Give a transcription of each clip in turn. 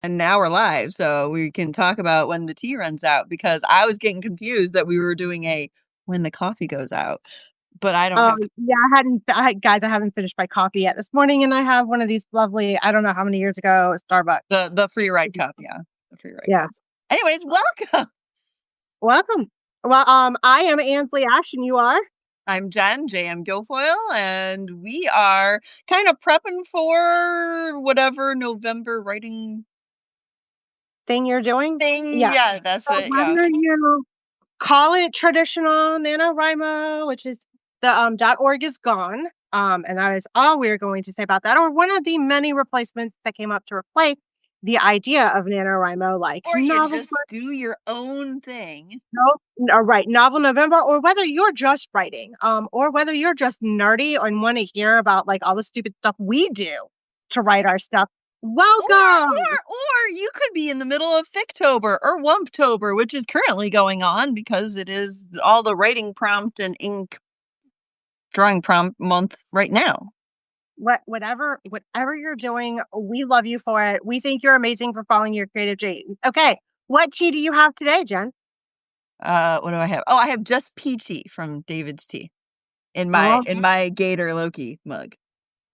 And now we're live, so we can talk about when the tea runs out because I was getting confused that we were doing a when the coffee goes out, but I don't have Yeah, guys, I haven't finished my coffee yet this morning, and I have one of these lovely, I don't know how many years ago, Starbucks. the free ride cup, yeah, the free ride Yeah. cup. Anyways, welcome. Welcome. Well, I am Ansley Ash, and you are? I'm Jen, JM Guilfoyle, and we are kind of prepping for whatever November writing Thing you're doing? thing. Yeah. Yeah, that's So it. Yeah. whether you call it traditional NaNoWriMo, which is the .org is gone, and that is all we're going to say about that, or one of the many replacements that came up to replace the idea of NaNoWriMo, like Or you novel. just do your own thing. Right, Novel November, or whether you're just writing, or whether you're just nerdy and want to hear about like all the stupid stuff we do to write our stuff. Or Welcome. or you could be in the middle of Ficktober or Wumptober, which is currently going on because it is all the writing prompt and ink drawing prompt month right now. Whatever you're doing, we love you for it. We think you're amazing for following your creative dreams. Okay, what tea do you have today, Jen? What do I have? Oh, I have just peachy from David's Tea in my Oh, Gator Loki mug.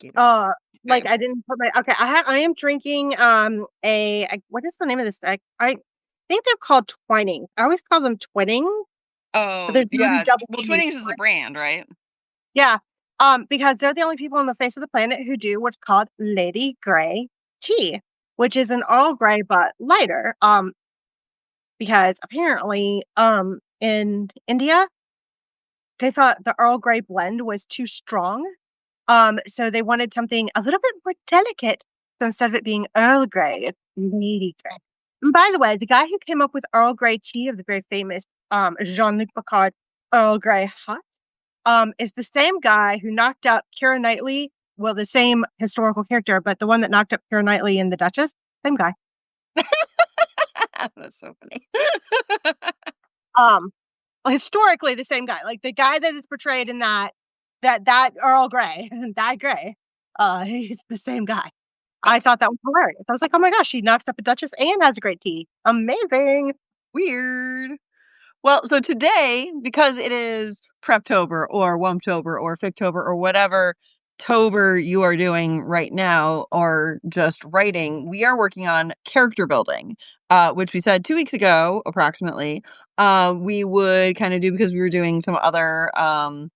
Gator. uh, Okay. like I didn't put my okay. I am drinking what is the name of this? I think they're called Twining. I always call them Twinning, but Oh, there's no yeah. double Well, T's. Twinnings is the brand, right? Yeah. Because they're the only people on the face of the planet who do what's called Lady Grey tea, which is an Earl Grey but lighter. Because apparently, in India, they thought the Earl Grey blend was too strong. So they wanted something a little bit more delicate. So instead of it being Earl Grey, it's Lady Grey. And by the way, the guy who came up with Earl Grey tea of the very famous Jean-Luc Picard Earl Grey Hot is the same guy who knocked up Keira Knightley. Well, the same historical character, but the one that knocked up Keira Knightley in The Duchess, same guy. That's so funny. Um, Historically the same guy, like the guy that is portrayed in that Earl Grey, that Grey. He's the same guy. I That's thought that was hilarious. I was like, oh my gosh, he knocks up a Duchess and has a great tea. Amazing. weird. Well, so today, because it is Preptober or Wumptober or Ficktober or whatever Tober you are doing right now or just writing, we are working on character building, which we said 2 weeks ago, approximately, we would kind of do because we were doing some other, I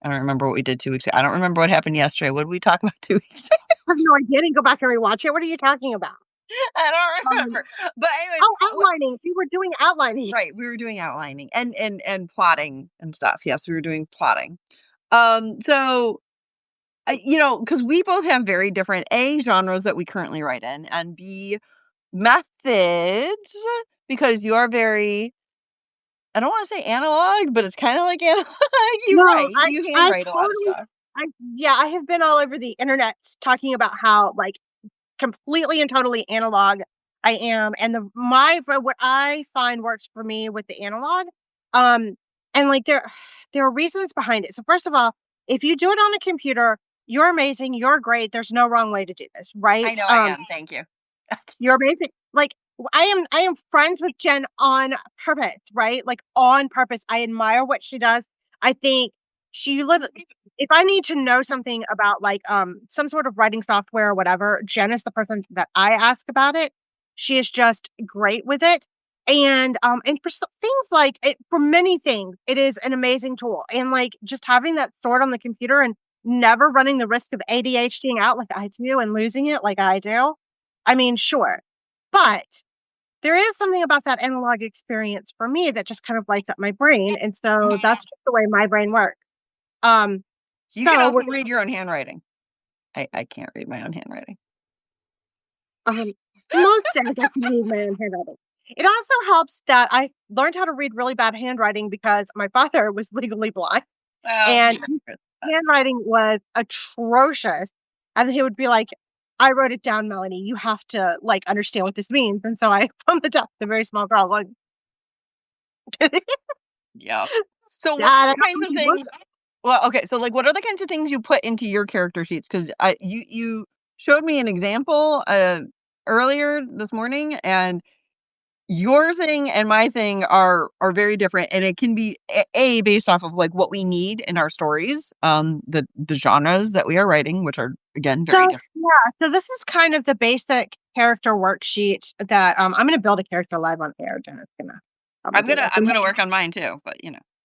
don't remember what we did 2 weeks ago. I don't remember what happened yesterday. What did we talk about 2 weeks ago? I have no idea. I didn't go back and rewatch it. What are you talking about? I don't Um, remember. But anyways, oh, outlining. We were doing outlining. right, we were doing outlining and plotting and stuff. Yes, we were doing plotting. So because we both have very different A genres that we currently write in, and B methods because you are very I don't want to say analog, but it's kind of like analog. You No, write, I you I handwrite a lot of totally stuff. I yeah, I have been all over the internet talking about how like completely and totally analog I am, and what I find works for me with the analog, um, and like there are reasons behind it. So first of all, if you do it on a computer, you're amazing, you're great. There's no wrong way to do this, right? I know I am. Thank you. You're amazing. Like I am friends with Jen on purpose, right? Like on purpose. I admire what she does. I think she literally if I need to know something about like some sort of writing software or whatever, Jen is the person that I ask about it. She is just great with it. And for things like it, for many things, it is an amazing tool. And like just having that stored on the computer and never running the risk of ADHDing out like I do and losing it like I do. I mean, sure. But there is something about that analog experience for me that just kind of lights up my brain. And so that's just the way my brain works. Um, You can so also we're read your own handwriting. I can't read my own handwriting. um most days I can read my own handwriting. It also helps that I learned how to read really bad handwriting because my father was legally blind Well, and his handwriting was atrocious. And he would be like, I wrote it down, Melanie. You have to like understand what this means. And so I from the desk, a very small girl, like yeah. So what are Dad, I the don't kinds think of you would. things well, okay, so, like, what are the kinds of things you put into your character sheets? Because you showed me an example, earlier this morning, and your thing and my thing are very different, and it can be based off of like what we need in our stories, the genres that we are writing, which are again So very different. yeah, so this is kind of the basic character worksheet that I'm gonna build a character live on air. Jenna's gonna help me I'm do gonna this. I'm gonna work on mine too, but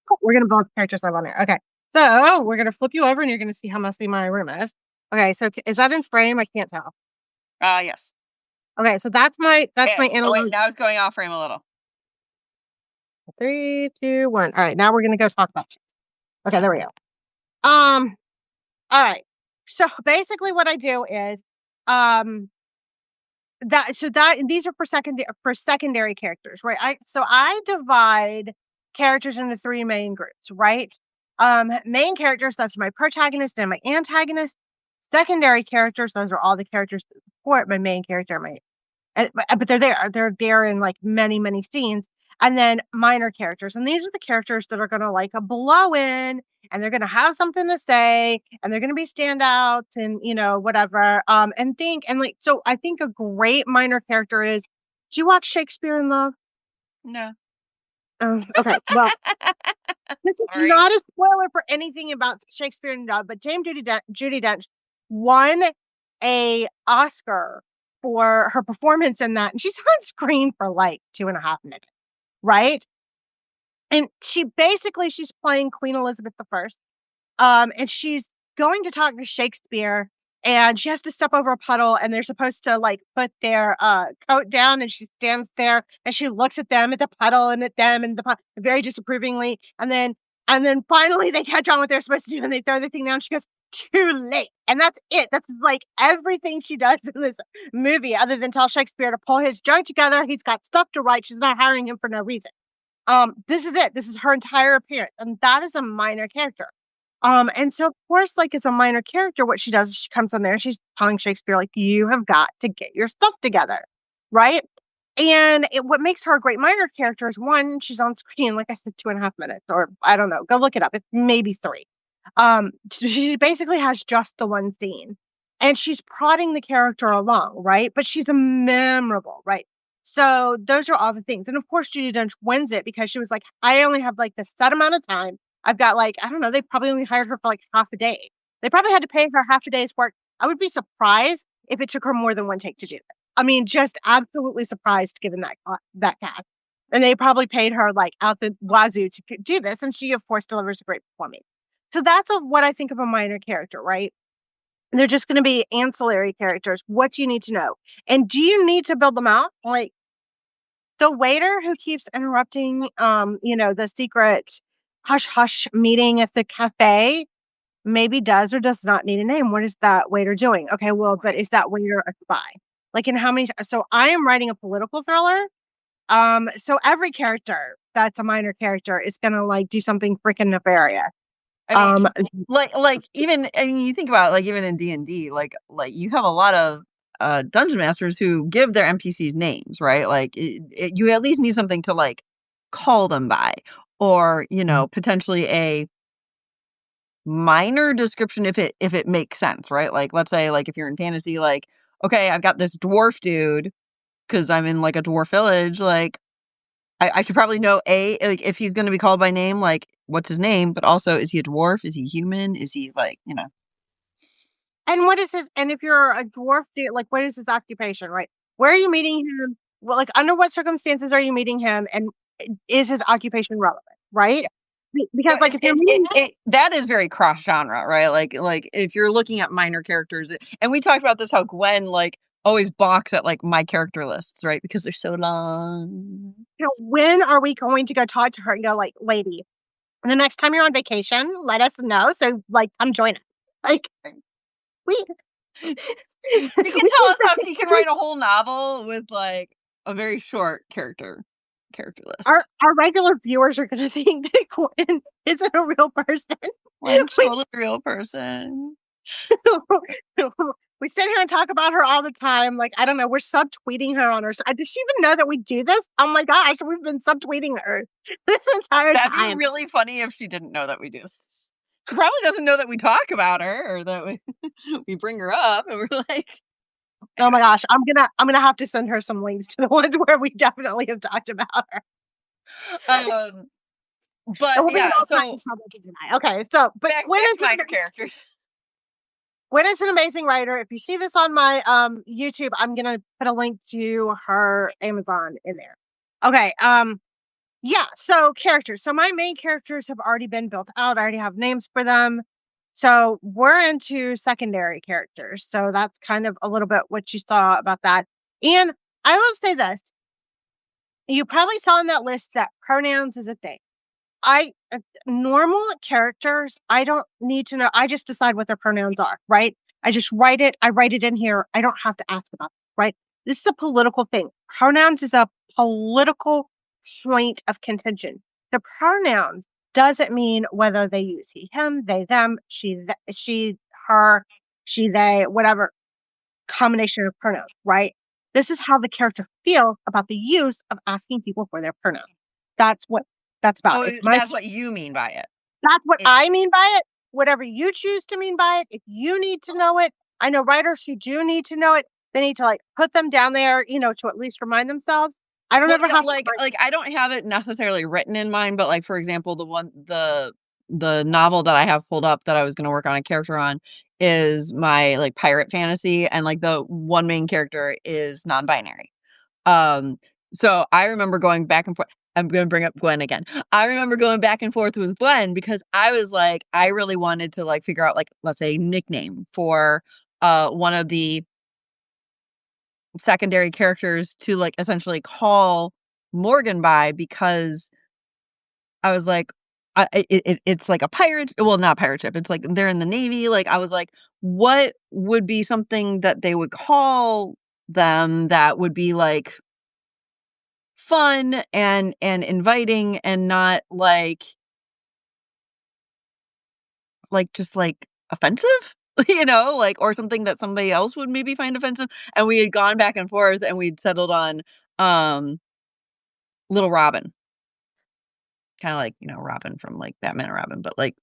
Cool. We're gonna build characters live on air. Okay. So we're gonna flip you over and you're gonna see how messy my room is. Okay, so is that in frame? I can't tell. yes. Okay, so that's my Oh wait, analog. now it's going off frame a little. 3, 2, 1. All right, now we're gonna go talk about this. Okay, there we go. Um, all right. So basically what I do is um that these are for secondary characters, right? I divide characters into three main groups, right? Main characters, that's my protagonist and my antagonist. Secondary characters, those are all the characters that support my main character, but they're there in like many many scenes. And then minor characters, and these are the characters that are going to like a blow in, and they're going to have something to say, and they're going to be standouts, and whatever. So I think a great minor character is, do you watch Shakespeare in Love? No. Oh, okay. Well, this is Sorry. not a spoiler for anything about Shakespeare in Love, but Judy Dench won a Oscar for her performance in that, and she's on screen for like 2.5 minutes, right? And she's playing Queen Elizabeth I, and she's going to talk to Shakespeare, and she has to step over a puddle, and they're supposed to like put their coat down, and she stands there and she looks at them, at the puddle, and at them, and very disapprovingly, and then finally they catch on what they're supposed to do, and they throw the thing down. She goes, "Too late," and that's it. That's like everything she does in this movie, other than tell Shakespeare to pull his junk together. He's got stuff to write. She's not hiring him for no reason. This is it. This is her entire appearance, and that is a minor character. And so of course, like it's a minor character, what she does is she comes in there and she's telling Shakespeare, like, you have got to get your stuff together, right? And what makes her a great minor character is one, she's on screen, like I said, 2.5 minutes, or I don't know, go look it up. It's maybe three. So she basically has just the one scene, and she's prodding the character along, right? But she's a memorable, right? So those are all the things. And of course, Judi Dench wins it because she was like, I only have like this set amount of time. I've got like, I don't know, they probably only hired her for like half a day. They probably had to pay her half a day's work. I would be surprised if it took her more than one take to do that. I mean, just absolutely surprised given that cast. And they probably paid her like out the wazoo to do this, and she of course delivers a great performance. So that's what I think of a minor character, right? They're just going to be ancillary characters. What do you need to know? And do you need to build them out? Like the waiter who keeps interrupting, the secret hush hush meeting at the cafe maybe does or does not need a name. What is that waiter doing? Okay, well, but is that waiter a spy? Like in how many? So I am writing a political thriller. So every character that's a minor character is gonna like do something freaking nefarious. I mean, Um, even you think about like even in D&D, like you have a lot of dungeon masters who give their NPCs names, right? Like you at least need something to like call them by, or potentially a minor description if it makes sense, right? Like let's say like if you're in fantasy, like okay, I've got this dwarf dude because I'm in like a dwarf village, like I should probably know like if he's going to be called by name, like what's his name, but also is he a dwarf? Is he human? Is he like and what is his? And if you're a dwarf, like what is his occupation? Right? Where are you meeting him? Well, like under what circumstances are you meeting him? And is his occupation relevant? Right? Yeah. Because like if you're meeting, That is very cross genre, right? Like if you're looking at minor characters, and we talked about this how Gwen like always balks at like my character lists, right? Because they're so long. when are we going to go talk to her? Like lady, the next time you're on vacation, let us know. So like, come join us. Like we She can we tell us how she can can write a whole novel with like a very short character our list. our regular viewers are gonna think that Gwen isn't a real person. One's we totally real person. we sit here and talk about her all the time. Like, I don't know, we're subtweeting her on her side. Does she even know that we do this? Oh my gosh, we've been subtweeting her this entire That'd be time. really funny if she didn't know that we do this. She probably doesn't know that we talk about her or that we we bring her up and we're like Oh my Anyway, gosh, I'm gonna have to send her some links to the ones where we definitely have talked about her. um, It but will be an yeah, all-time so trouble tonight. Okay, so but back to minor characters. Gwen is an amazing writer. If you see this on my YouTube, I'm gonna put a link to her Amazon in there. Okay, yeah, so characters. So my main characters have already been built out. I already have names for them. So we're into secondary characters. So that's kind of a little bit what you saw about that. And I will say this, you probably saw in that list that pronouns is a thing. I normal characters, I don't need to know. I just decide what their pronouns are, right? I just write it. I write it in here. I don't have to ask about it, right? This is a political thing. Pronouns is a political point of contention. The pronouns doesn't mean whether they use he, him, they, them, she, her, she, they, whatever combination of pronouns, right? This is how the character feels about the use of asking people for their pronouns. That's what that's about. Oh, It's my that's what you mean by it. that's what It I mean by it. Whatever you choose to mean by it, if you need to know it, I know writers who do need to know it. They need to like put them down there, to at least remind themselves. I don't Well, ever yeah, have to remind like I don't have it necessarily written in mind, but like for example, the novel that I have pulled up that I was going to work on a character on is my like pirate fantasy, and like the one main character is non-binary. Um, so I remember going back and forth. I'm going to bring up Gwen again. I remember going back and forth with Gwen because I was like, I really wanted to like figure out like let's say nickname for one of the secondary characters to like essentially call Morgan by because I was like, it's like a pirate, well, not pirate ship. It's like they're in the Navy. Like I was like, what would be something that they would call them that would be like fun and inviting and not like just like offensive, like or something that somebody else would maybe find offensive. And we had gone back and forth and we'd settled on um Little Robin. Kinda like, Robin from, like, Batman and Robin, but, like,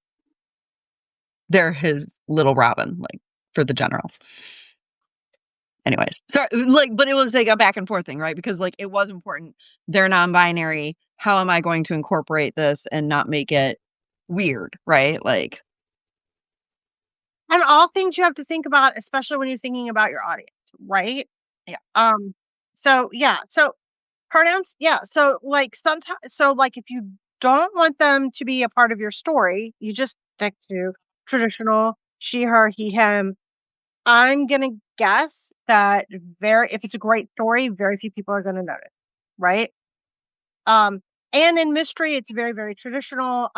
they're his little Robin, like, for the general. Anyways, so, like but it was, like, a back and forth thing, right? Because, like, it was important. They're non-binary. How am I going to incorporate this and not make it weird, right? Like and all things you have to think about, especially when you're thinking about your audience, right? yeah. Um, so yeah, so pronouns, yeah. So like sometimes, so like if you don't want them to be a part of your story, you just stick to traditional she, her, he, him. I'm gonna guess that very if it's a great story, very few people are gonna notice, right? Um, and in mystery, it's very, very traditional.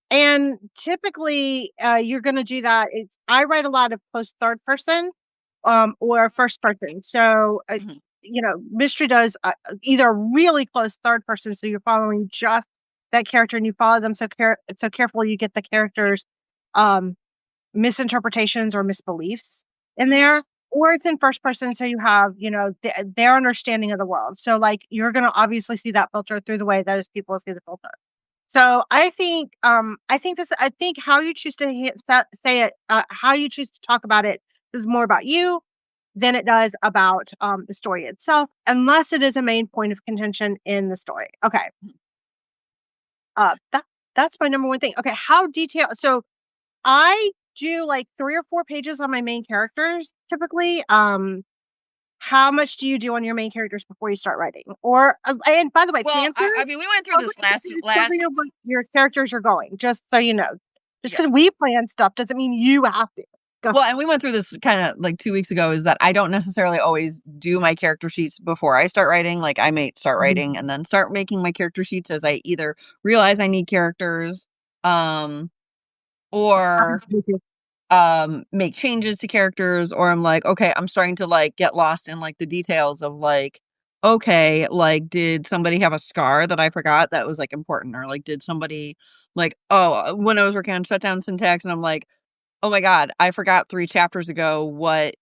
And typically, you're gonna do that. I write a lot of close third person, or first person. So, Mhm. mystery does either a really close third person, so you're following just that character and you follow them so careful you get the characters, um, misinterpretations or misbeliefs in Mhm. there, or it's in first person, so you have, their understanding of the world. So, like, you're gonna obviously see that filter through the way those people see the filter. So I think how you choose to say it, how you choose to talk about it is more about you than it does about the story itself, unless it is a main point of contention in the story. Okay, that's my number one thing. Okay, how detailed? So I do like 3 or 4 pages on my main characters typically. How much do you do on your main characters before you start writing? Or and by the way, Well, pantser, I mean, we went through totally this last totally last know where your characters are going, just so you know. Just yeah. because we plan stuff doesn't mean you have to. Go. Well, and we went through this kinda, like, 2 weeks ago, is that I don't necessarily always do my character sheets before I start writing, like, I may start Mhm. writing and then start making my character sheets as I either realize I need characters, um, or, Me too. make changes to characters, or I'm like, "Okay, I'm starting to, like, get lost in, like, the details of, like, okay, like, did somebody have a scar that I forgot that was, like, important?" Or, like, did somebody like, when I was working on shutdown syntax and I'm like, "Oh my god, I forgot 3 chapters ago what,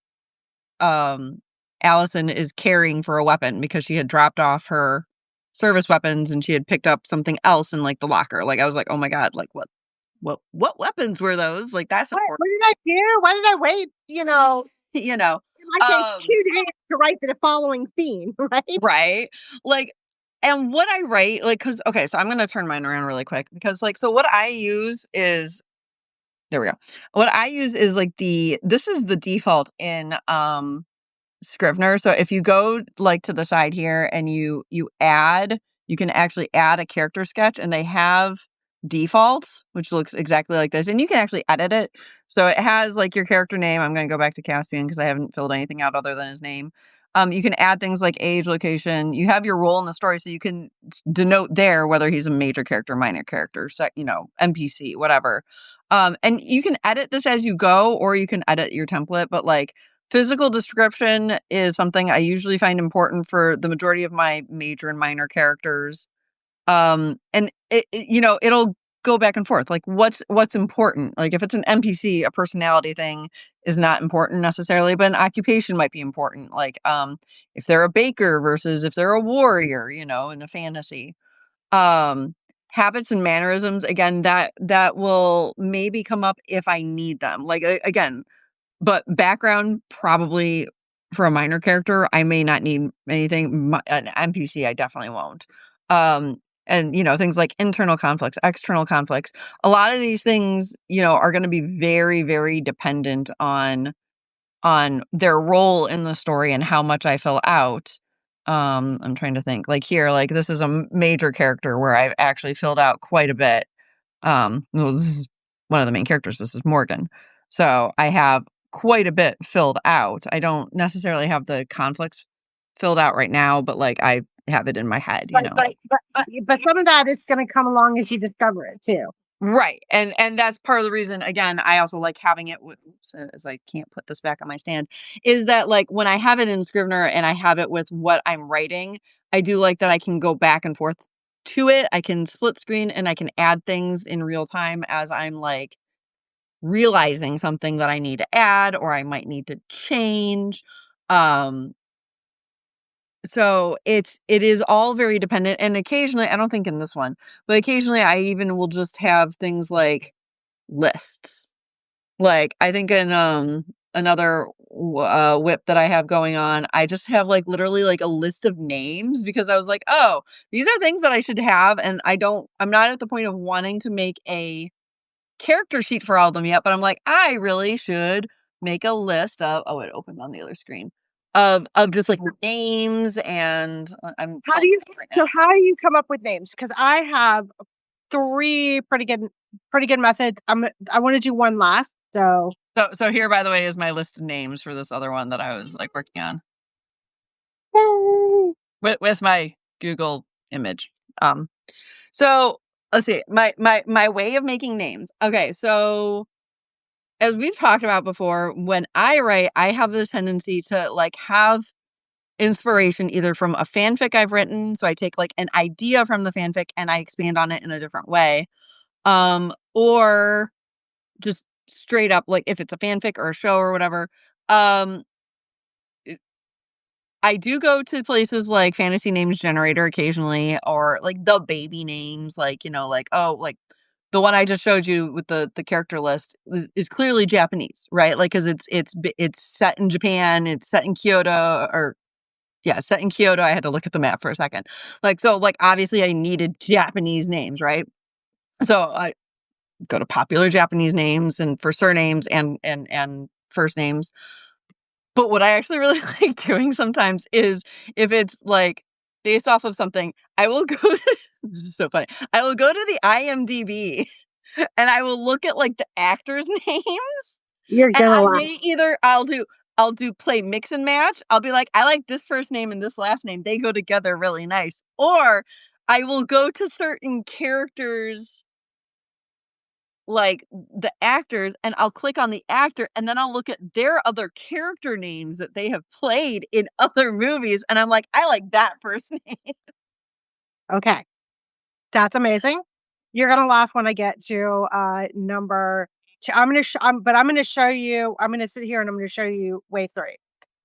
um, Allison is carrying for a weapon," because she had dropped off her service weapons and she had picked up something else in, like, the locker. Like, I was like, "Oh my god, like, what weapons were those?" Like, that's What important, did I do? Why did I wait? you know? might take 2 days to write the following scene, right? Right? Like, and what I write, like, cause okay, so I'm gonna turn mine around really quick because, like, so what I use is there we go. What I use is like this is the default in Scrivener. So if you go like to the side here and you can actually add a character sketch and they have defaults, which looks exactly like this. And you can actually edit it. So it has like your character name. I'm going to go back to Caspian because I haven't filled anything out other than his name. You can add things like age, location. You have your role in the story, so you can denote there whether he's a major character, minor character, NPC, whatever. And you can edit this as you go, or you can edit your template. But like physical description is something I usually find important for the majority of my major and minor characters. And it'll go back and forth. Like what's important? Like if it's an NPC, a personality thing is not important necessarily, but an occupation might be important. Like if they're a baker versus if they're a warrior, in a fantasy. Um Habits and mannerisms, again, that will maybe come up if I need them. Like again, but background, probably for a minor character, I may not need anything. An NPC, I definitely won't. And things like internal conflicts, external conflicts. A lot of these things, are going to be very, very dependent on their role in the story and how much I fill out. I'm trying to think. Like here, like this is a major character where I've actually filled out quite a bit. Well, this is one of the main characters. This is Morgan. So I have quite a bit filled out. I don't necessarily have the conflicts filled out right now, but like I have it in my head, But some of that is gonna come along as you discover it too. Right. And that's part of the reason, again, I also like having it with, as I can't put this back on my stand, is that like when I have it in Scrivener and I have it with what I'm writing, I do like that I can go back and forth to it. I can split screen and I can add things in real time as I'm like realizing something that I need to add or I might need to change. Um, so it is all very dependent. And occasionally, I don't think in this one, but occasionally I even will just have things like lists. Like I think in another whip that I have going on, I just have like literally like a list of names because I was like, oh, these are things that I should have, and I'm not at the point of wanting to make a character sheet for all of them yet, but I'm like, I really should make a list of it opened on the other screen. Of just like names and I'm How do pulling you it up right now. how do you come up with names? Because I have 3 pretty good methods. I wanna do one last, so So here, by the way, is my list of names for this other one that I was like working on yay! with my Google image. Um so let's see. My way of making names. Okay, so as we've talked about before, when I write, I have this tendency to like have inspiration either from a fanfic I've written, so I take like an idea from the fanfic and I expand on it in a different way. Or just straight up like if it's a fanfic or a show or whatever. Um I do go to places like Fantasy Names Generator occasionally, or like the baby names, like, like, oh, like the one I just showed you with the character list is clearly Japanese, right? Like, cause it's set in Japan, it's set in Kyoto, or yeah, set in Kyoto. I had to look at the map for a second. Like, so like, obviously I needed Japanese names, right? So I go to popular Japanese names and for surnames and first names. But what I actually really like doing sometimes is if it's, like, based off of something, I will go to this is so funny. I will go to the IMDb and I will look at, like, the actors' names, You're and gonna I laugh. may either I'll do play mix and match. I'll be like, "I like this first name and this last name. They go together really nice." Or I will go to certain characters, like, the actors, and I'll click on the actor, and then I'll look at their other character names that they have played in other movies, and I'm like, "I like that first name." Okay, that's amazing. You're gonna laugh when I get to, number 2. I'm gonna show you I'm gonna sit here and I'm gonna show you way 3.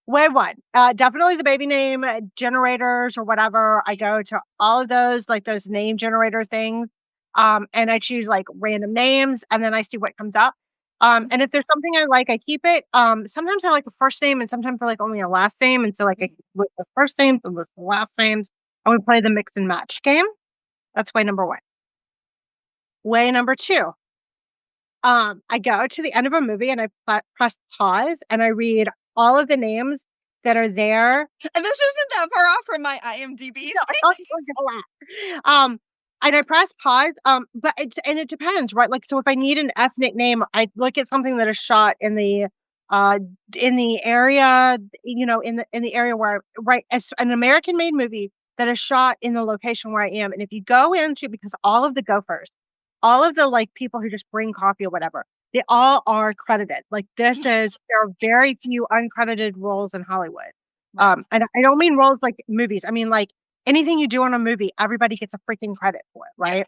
Way 1, definitely the baby name generators or whatever. I go to all of those, like, those name generator things, and I choose, like, random names, and then I see what comes up. And if there's something I like, I keep it. Sometimes I like a first name and sometimes I like only a last name. And so like I list the first names and list the last names. And we play the mix and match game. That's way number one. Way number two. I go to the end of a movie and I press pause and I read all of the names that are there. And this isn't that far off from my IMDb. No, and I press pause. But it depends, right? Like, so if I need an ethnic name, I look at something that is shot uh in the area, in the area where right, as an American made movie that is shot in the location where I am. And if you go into because all of the gophers, all of the like people who just bring coffee or whatever, they all are credited. Like there are very few uncredited roles in Hollywood. Right. And I don't mean roles like movies. I mean like anything you do on a movie, everybody gets a freaking credit for it, Yeah. right?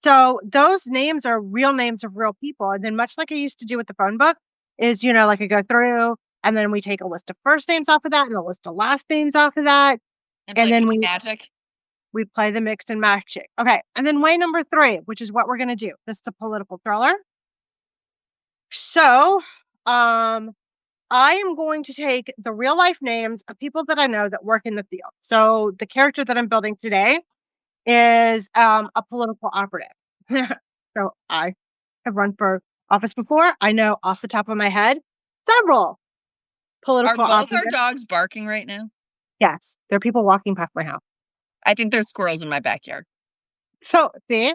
So those names are real names of real people. And then much like I used to do with the phone book, is like I go through and then we take a list of first names off of that and a list of last names off of that. And And play then Mix Magic. we play the mix and match it. Okay. And then way number three, which is what we're gonna do. This is a political thriller. So um I am going to take the real life names of people that I know that work in the field. So the character that I'm building today is a political operative. So I have run for office before. I know off the top of my head several Are political both our operatives. dogs barking right now? Yes, there are people walking past my house. I think there's squirrels in my backyard. So see,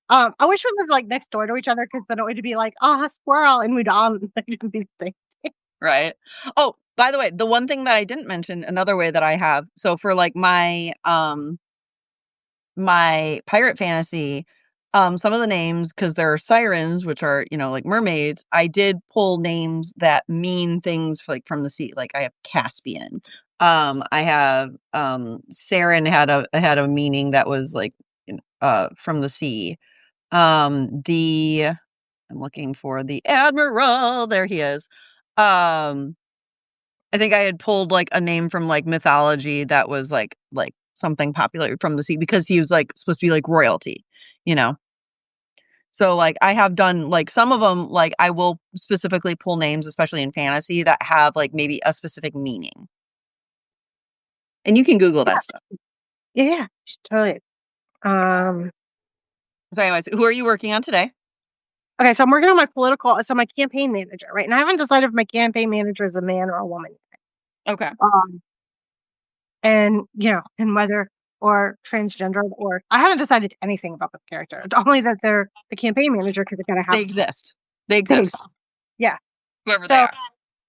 I wish we lived like next door to each other because then it would be like, ah, squirrel, and we'd all be safe. Right. Oh, by the way, the one thing that I didn't mention, another way that I have, so for like my pirate fantasy, some of the names, because there are sirens, which are, like mermaids, I did pull names that mean things like from the sea. Like I have Caspian. I have Saren had a meaning that was like from the sea. The I'm looking for the Admiral. There he is. I think I had pulled, like, a name from, like, mythology that was, like, something popular from the sea because he was, like, supposed to be, like, royalty, you know? So, like, I have done, like, some of them. Like, I will specifically pull names, especially in fantasy, that have, like, maybe a specific meaning. And you can Google Yeah, that stuff. yeah, yeah, totally. Um, So, anyways, who are you working on today? okay, so I'm working on my campaign manager, right? And I haven't decided if my campaign manager is a man or a woman. Okay. Um, and and whether or transgendered or I haven't decided anything about this character. Only that they're the campaign manager because they gotta have They exist. They things. exist, Yeah. whoever they So are.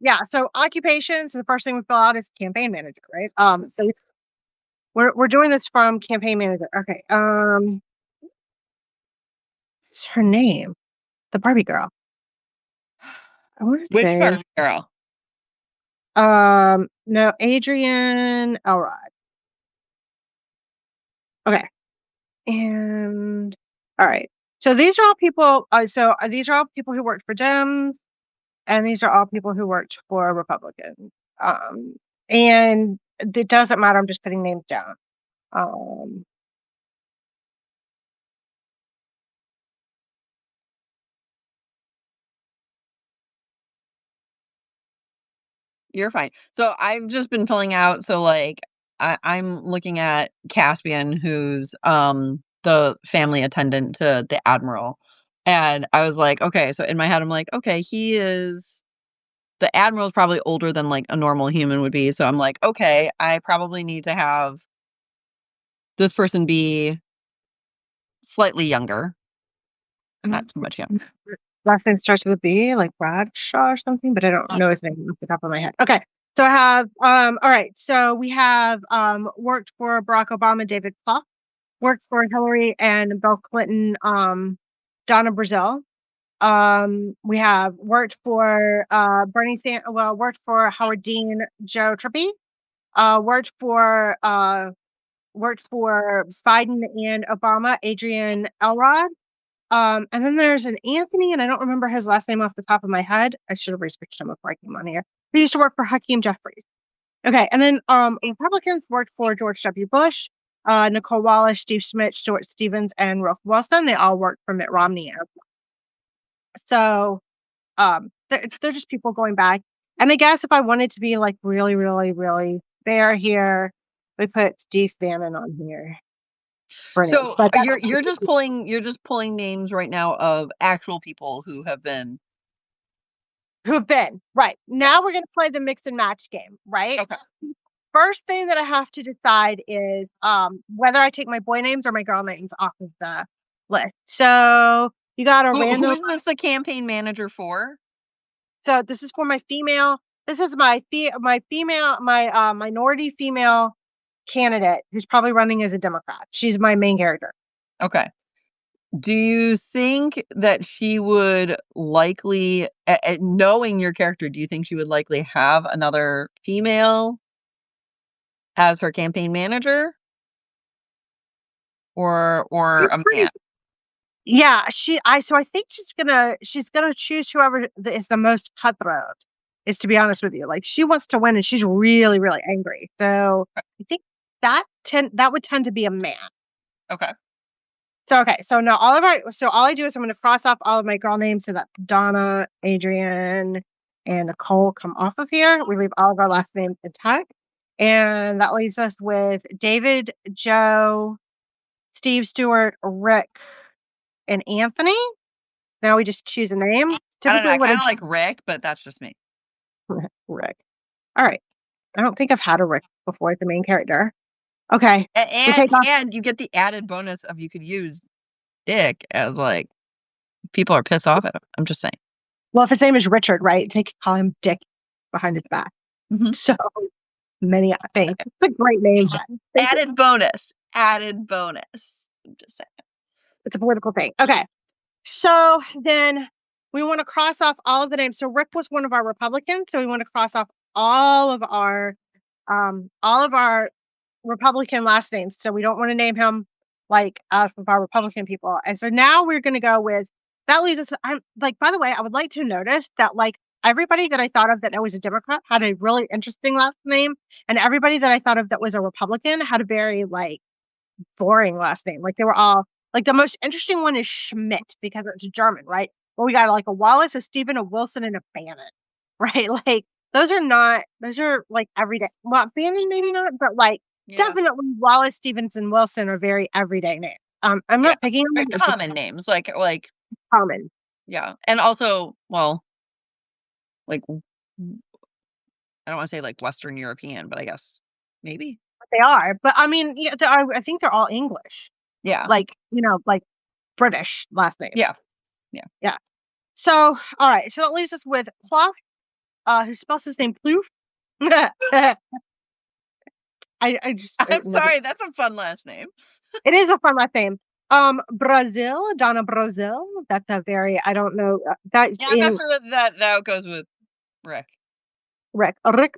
yeah, so occupations, the first thing we fill out is campaign manager, right? So we're doing this from campaign manager. Okay. What's her name? The Barbie girl. I want to Which say Barbie girl? no, Adrian Elrod. Okay. And all right. So these are all people. These are all people who worked for Dems, and these are all people who worked for Republicans. And it doesn't matter. I'm just putting names down. Um, You're fine. So I've just been filling out. So like I'm looking at Caspian, who's the family attendant to the admiral. And I was like, okay, so in my head I'm like, okay, the admiral's probably older than like a normal human would be. So I'm like, okay, I probably need to have this person be slightly younger, not too much younger. last name starts with a B, like Bradshaw or something, but I don't know his name off the top of my head. Okay. So I have all right. So we have worked for Barack Obama, David Plouffe, worked for Hillary and Bill Clinton, Donna Brazile. We have worked for worked for Howard Dean, Joe Trippi, worked for Biden and Obama, Adrian Elrod. And then there's an Anthony, and I don't remember his last name off the top of my head. I should have researched him before I came on here. He used to work for Hakeem Jeffries. Okay, and then Republicans worked for George W. Bush, Nicole Wallace, Steve Schmidt, Stuart Stevens, and Ralph Wilson. They all worked for Mitt Romney. So They're just people going back. And I guess if I wanted to be like really, really, really fair here, we put Steve Bannon on here for names. So But that's you're just pulling names right now of actual people who have been. who have been. Right. Now Yes. we're gonna play the mix and match game, right? Okay. First thing that I have to decide is whether I take my boy names or my girl names off of the list. So you got a Who random. is this the campaign manager for? So this is for my female. This is my female minority female candidate who's probably running as a Democrat. She's my main character. Okay. Do you think that she would likely, knowing your character, do you think she would likely have another female as her campaign manager, or She's a pretty. man? Yeah, I think she's gonna choose whoever is the most cutthroat. Is to be honest with you, like she wants to win and she's really really angry. So I think that would tend to be a man. Okay. So okay, so now all I do is I'm gonna cross off all of my girl names so that Donna, Adrian, and Nicole come off of here. We leave all of our last names intact. And that leaves us with David, Joe, Steve, Stewart, Rick, and Anthony. Now we just choose a name. I don't know. Typically I what I kind of like Rick, but that's just me. Rick. All right. I don't think I've had a Rick before as the main character. Okay. We And take off. and you get the added bonus of you could use Dick as like people are pissed off at him. I'm just saying. Well, if his name is Richard, right? They could call him Dick behind his back. Mhm. So many things. It's a great name, Jen. Thank you. Added bonus. Added bonus. I'm just saying. It's a political thing. Okay. So then we want to cross off all of the names. So Rick was one of our Republicans. So we want to cross off all of our Republican last names. So we don't want to name him like of our Republican people. And so now we're going to go with that leaves us. I'm like, by the way, I would like to notice that like everybody that I thought of that was a Democrat had a really interesting last name, and everybody that I thought of that was a Republican had a very like boring last name. Like they were all like the most interesting one is Schmidt because it's German, right? Well, we got like a Wallace, a Stephen, a Wilson, and a Bannon, right? Like those are like everyday. Well, Bannon maybe not, but like Yeah. definitely Wallace, Stevens, and Wilson are very everyday names. I'm Yeah. not picking on Very them. It's just common names. Like common. yeah. And also, well, like I don't want to say like Western European, but I guess maybe. They are, but I mean, yeah, I think they're all English, Yeah. like like British last names. Yeah. Yeah. Yeah. So, all right. So that leaves us with Plough, who spells his name Plouffe. I just I'm never. sorry, that's a fun last name. It is a fun last name. Brazil, Donna Brazil. That's a very I don't know that Yeah, I'm not in sure that goes with Rick. Rick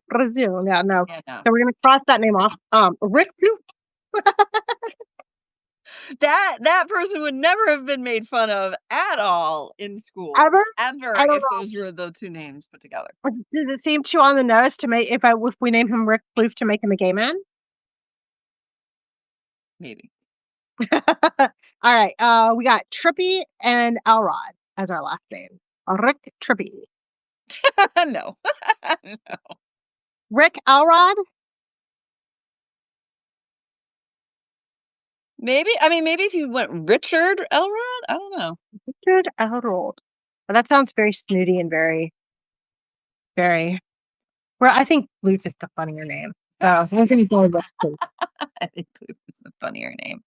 Brazil. Yeah, no. Yeah, no. So we're gonna cross that name off. Rick Plouffe. That person would never have been made fun of at all in school Ever? ever I don't if know. those were the two names put together. Does it seem too on the nose to make if we name him Rick Plouffe to make him a gay man? Maybe. All right. We got Trippy and Elrod as our last name. Rick Trippy. No. No. Rick Elrod. Maybe. I mean, maybe if you went Richard Elrod, I don't know. Richard Elrod. Well, that sounds very snooty and very, very. Well, I think Luke is the funnier name. So we're gonna go with Luke. I think Clue is the funnier name.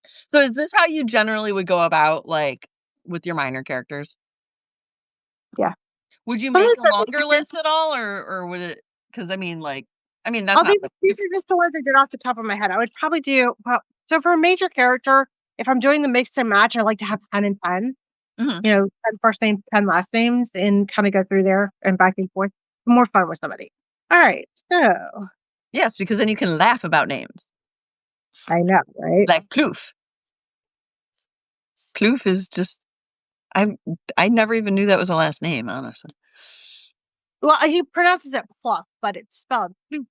So is this how you generally would go about like with your minor characters? Yeah. Would you make Sometimes a I longer think list at all, or would it? Because I mean, like, I mean that's I'll not do like. these are just the ones I did off the top of my head. I would probably do well. So for a major character, if I'm doing the mix and match, I like to have 10 and 10. Mhm. 10 first names, 10 last names, and kind of go through there and back and forth. More fun with somebody. All right. So Yes, because then you can laugh about names I know, right? like Kloof. Kloof is just I I never even knew that was a last name, honestly. Well, he pronounces it Fluff, but it's spelled Floof.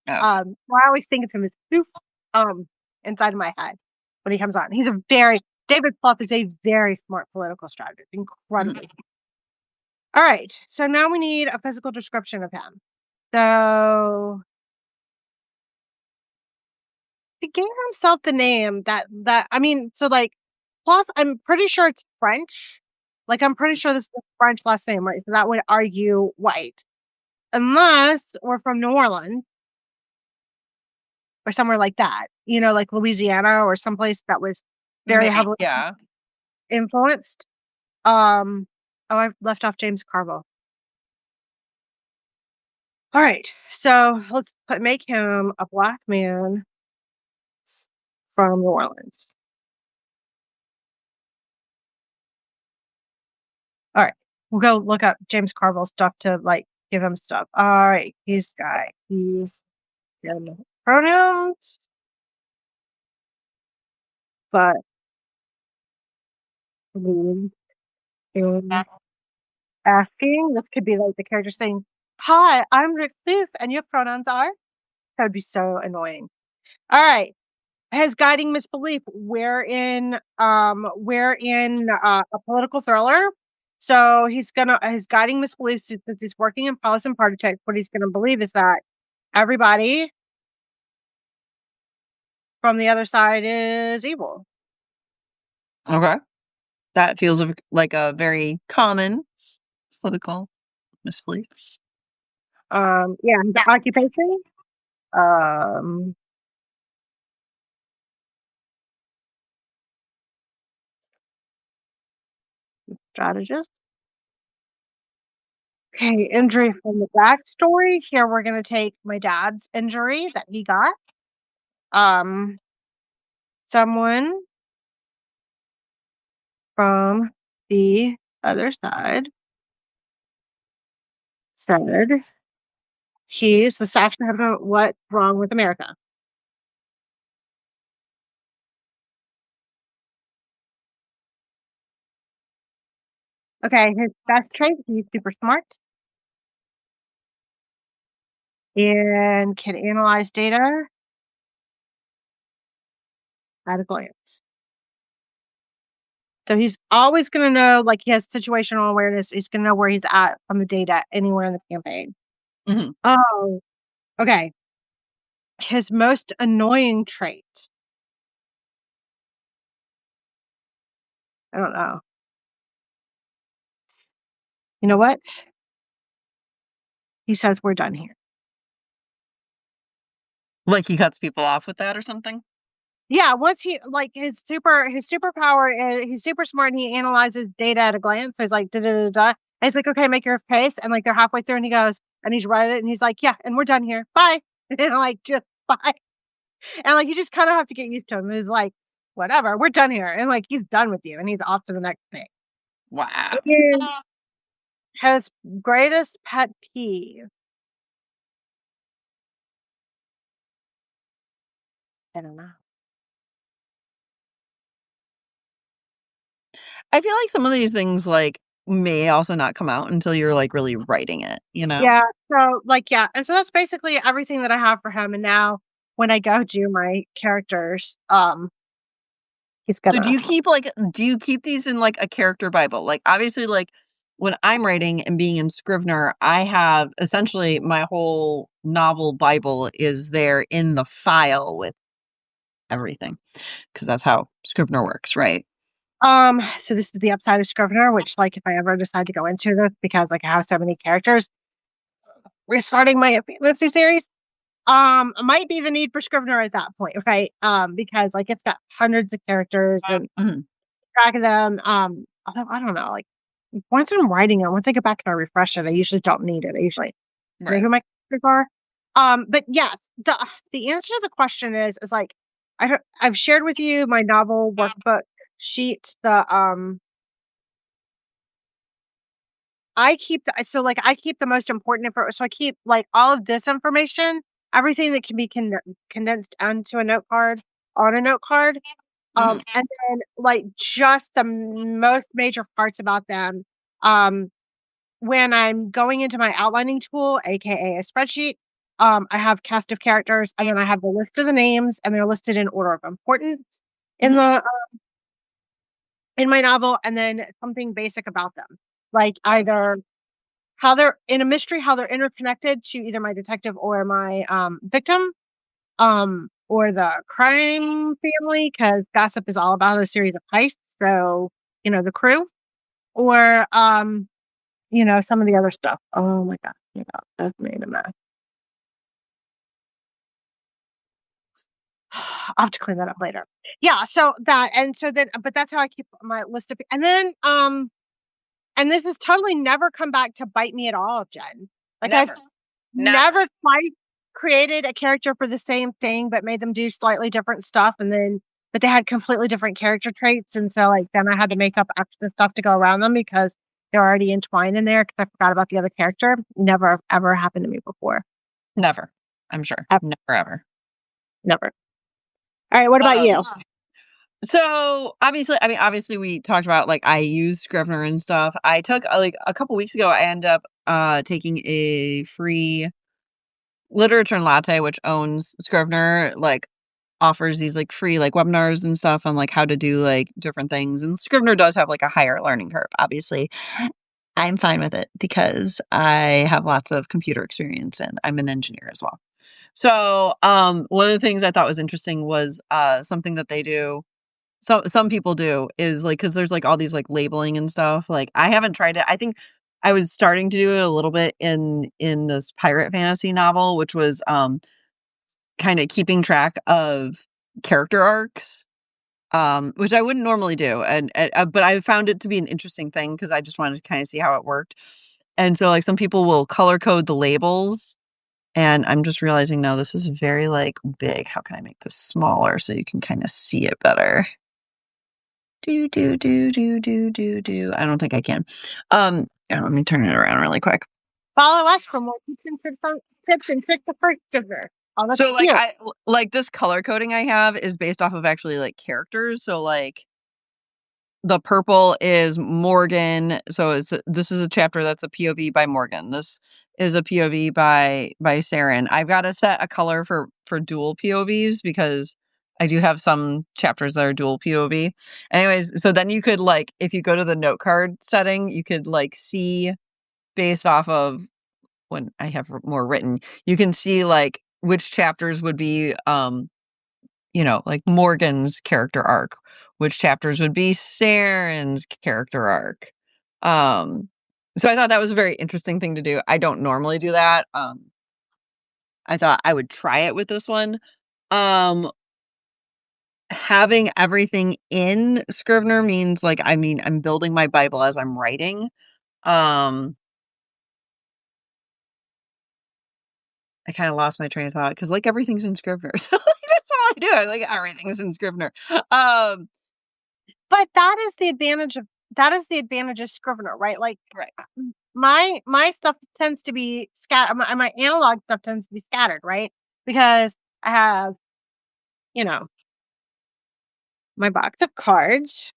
Oh, So I always think of him as Floof, inside of my head when he comes on. He's a very David Plouffe is a very smart political strategist, Mhm. incredibly. All right, so now we need a physical description of him. So he gave himself the name that I mean, so like Plouffe, I'm pretty sure it's French. Like I'm pretty sure this is a French last name, right? So that would argue white, unless we're from New Orleans or somewhere like that. You know, like Louisiana or someplace that was very Maybe, heavily yeah. influenced. Oh, I left off James Carville. All right, so make him a black man from New Orleans. All right, we'll go look up James Carville stuff to like give him stuff. All right, he's guy. He's in pronouns, but we in asking this could be like the character saying, "Hi, I'm Rick Booth, and your pronouns are." That would be so annoying. All right. His guiding misbelief. We're in a political thriller. So his guiding misbelief since he's working in policy and politics, what he's gonna believe is that everybody from the other side is evil. Okay. That feels like a very common political misbelief. Yeah, his occupation, um, strategist. Okay, injury from the backstory. Here we're gonna take my dad's injury that he got. Um, someone from the other side said he's the assassin of what's wrong with America. Okay, his best trait, he's super smart and can analyze data at a glance. So he's always going to know, like he has situational awareness. He's going to know where he's at from the data anywhere in the campaign. Mhm. Oh, okay. His most annoying trait. I don't know. You know what? He says we're done here. Like he cuts people off with that or something? Yeah, once he like his superpower is he's super smart and he analyzes data at a glance. So he's like da da da da. And he's like, okay, make your case. And like they're halfway through and he goes and he's read it and he's like, yeah, and we're done here. Bye. And like just bye. And like you just kind of have to get used to him. He's like, whatever, we're done here. And like he's done with you and he's off to the next thing. Wow. And his greatest pet peeve. I don't know. I feel like some of these things, like, may also not come out until you're, like, really writing it, you know? Yeah. So like yeah. And so that's basically everything that I have for him. And now when I go do my characters, he's So gonna do you keep these in, like, a character Bible? Like, obviously, like, when I'm writing and being in Scrivener, I have essentially my whole novel Bible is there in the file with everything, because that's how Scrivener works, right? So this is the upside of Scrivener, which like if I ever decide to go into this because like I have so many characters, restarting my fantasy series, might be the need for Scrivener at that point, right? Because like it's got hundreds of characters and Mhm. track of them. Although I don't know, like once I'm writing it, once I get back and I refresh it, I usually don't need it. I usually know Right. who my characters are. But yes, the answer to the question is like I've shared with you my novel workbook sheet. I keep the most important info. So I keep like all of this information, everything that can be condensed onto a note card on a note card. Mhm. And then like just the most major parts about them. Um, when I'm going into my outlining tool, aka a spreadsheet, I have cast of characters, and then I have the list of the names, and they're listed in order of importance in Mhm. in my novel, and then something basic about them. Like either how they're in a mystery, how they're interconnected to either my detective or my victim, or the crime family, because Gossip is all about a series of heists. So, the crew, or some of the other stuff. Oh my god, that's made a mess. I'll have to clean that up later. Yeah, so that and so then but that's how I keep my list of and then and this has totally never come back to bite me at all, Jen. Like I've Never. never Never. quite created a character for the same thing, but made them do slightly different stuff, but they had completely different character traits, and so like then I had to make up extra stuff to go around them because they're already entwined in there because I forgot about the other character. Never ever happened to me before. Never. I'm sure. Ever, Never ever. never. All right, what about Um, you? so obviously we talked about like I use Scrivener and stuff. I took like a couple weeks ago, I ended up taking a free Literature and Latte, which owns Scrivener, like offers these like free like webinars and stuff on like how to do like different things. And Scrivener does have like a higher learning curve, obviously. I'm fine with it because I have lots of computer experience and I'm an engineer as well. So, one of the things I thought was interesting was something that they do. So some people do is like because there's like all these like labeling and stuff. Like I haven't tried it. I think I was starting to do it a little bit in this pirate fantasy novel, which was kind of keeping track of character arcs, which I wouldn't normally do. And but I found it to be an interesting thing because I just wanted to kind of see how it worked. And so like some people will color code the labels. And I'm just realizing now this is very like big. How can I make this smaller so you can kind of see it better? Do, do, do, do, do, do, do. I don't think I can. Let me turn it around really quick. Follow us for more tips and tricks for sugar. Oh, that's So like cute. I like this color coding I have is based off of actually like characters. So like the purple is Morgan. So this is a chapter that's a POV by Morgan. This is a POV by Saren. I've got to set a color for dual POVs because I do have some chapters that are dual POV. Anyways, so then you could like if you go to the note card setting, you could like see based off of when I have more written, you can see like which chapters would be like Morgan's character arc, which chapters would be Saren's character arc. Um, so I thought that was a very interesting thing to do. I don't normally do that. I thought I would try it with this one. Um, Having everything in Scrivener means like I'm building my Bible as I'm writing. Um, I kind of lost my train of thought because like everything's in Scrivener. That's all I do. I like everything's in Scrivener. Um, But that is the advantage of Scrivener, right? Like right. my stuff tends to be scattered. My analog stuff tends to be scattered, right? Because I have, you know, my box of cards,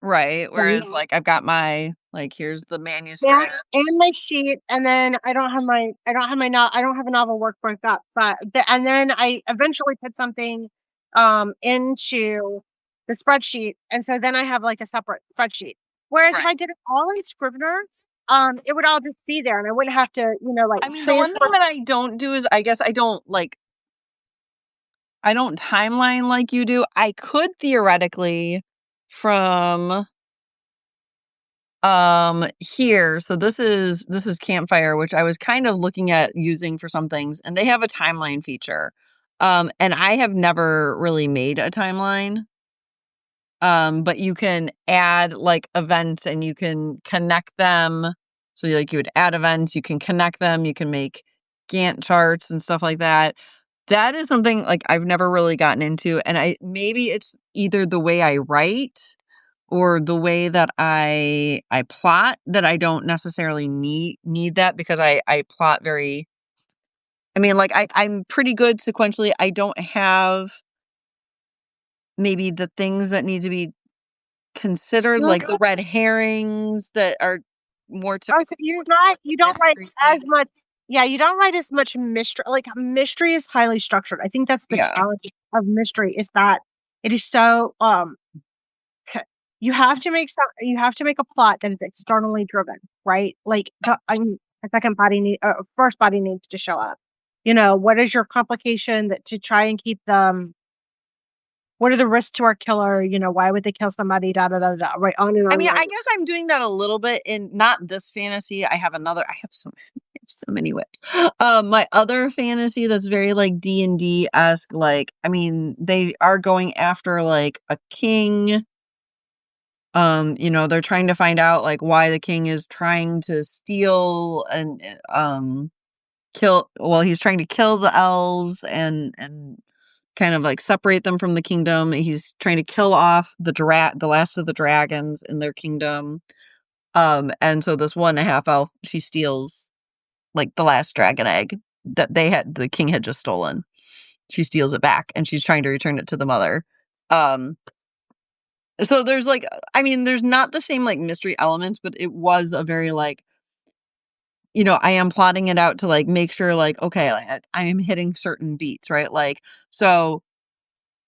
Right, right? whereas, like, I've got my like, here's the Yeah, manuscript. and my sheet, and then I don't have a novel workbook up, and then I eventually put something into the spreadsheet, and so then I have like a separate spreadsheet. Whereas if Right. I did it all in Scrivener, it would all just be there, and I wouldn't have to, like I mean, the one transfer. thing that I don't do is I guess I don't timeline like you do. I could theoretically from, here so this is Campfire, which I was kind of looking at using for some things, and they have a timeline feature. And I have never really made a timeline. But you can add like events and you can connect them. So like you would add events, you can connect them, you can make Gantt charts and stuff like that. That is something like I've never really gotten into. And I maybe it's either the way I write or the way that I plot that I don't necessarily need that because I plot very like I'm pretty good sequentially. I don't have maybe the things that need to be considered, Like, like the red herrings that are more oh, so typical you don't write mystery. as much. Yeah, you don't write as much mystery. Like mystery is highly structured. I think that's the Yeah. challenge of mystery is that it is so you have to make a plot that is externally driven, right? Like a second body first body needs to show up. What is your complication that to try and keep them what are the risks to our killer? Why would they kill somebody? Da da da da. Right on and I on and mean, on. I guess I'm doing that a little bit in not this fantasy. I have so I have so many whips. My other fantasy that's very like D&D-esque, like, I mean, they are going after like a king. They're trying to find out like why the king is trying to steal and he's trying to kill the elves and kind of like separate them from the kingdom. He's trying to kill off the last of the dragons in their kingdom. And so this one and a half elf, she steals like the last dragon egg that the king had just stolen. She steals it back and she's trying to return it to the mother. Um, so there's like, I mean, there's not the same like mystery elements, but it was a very like, I am plotting it out to like make sure like, okay, like, I am hitting certain beats, right? Like, so,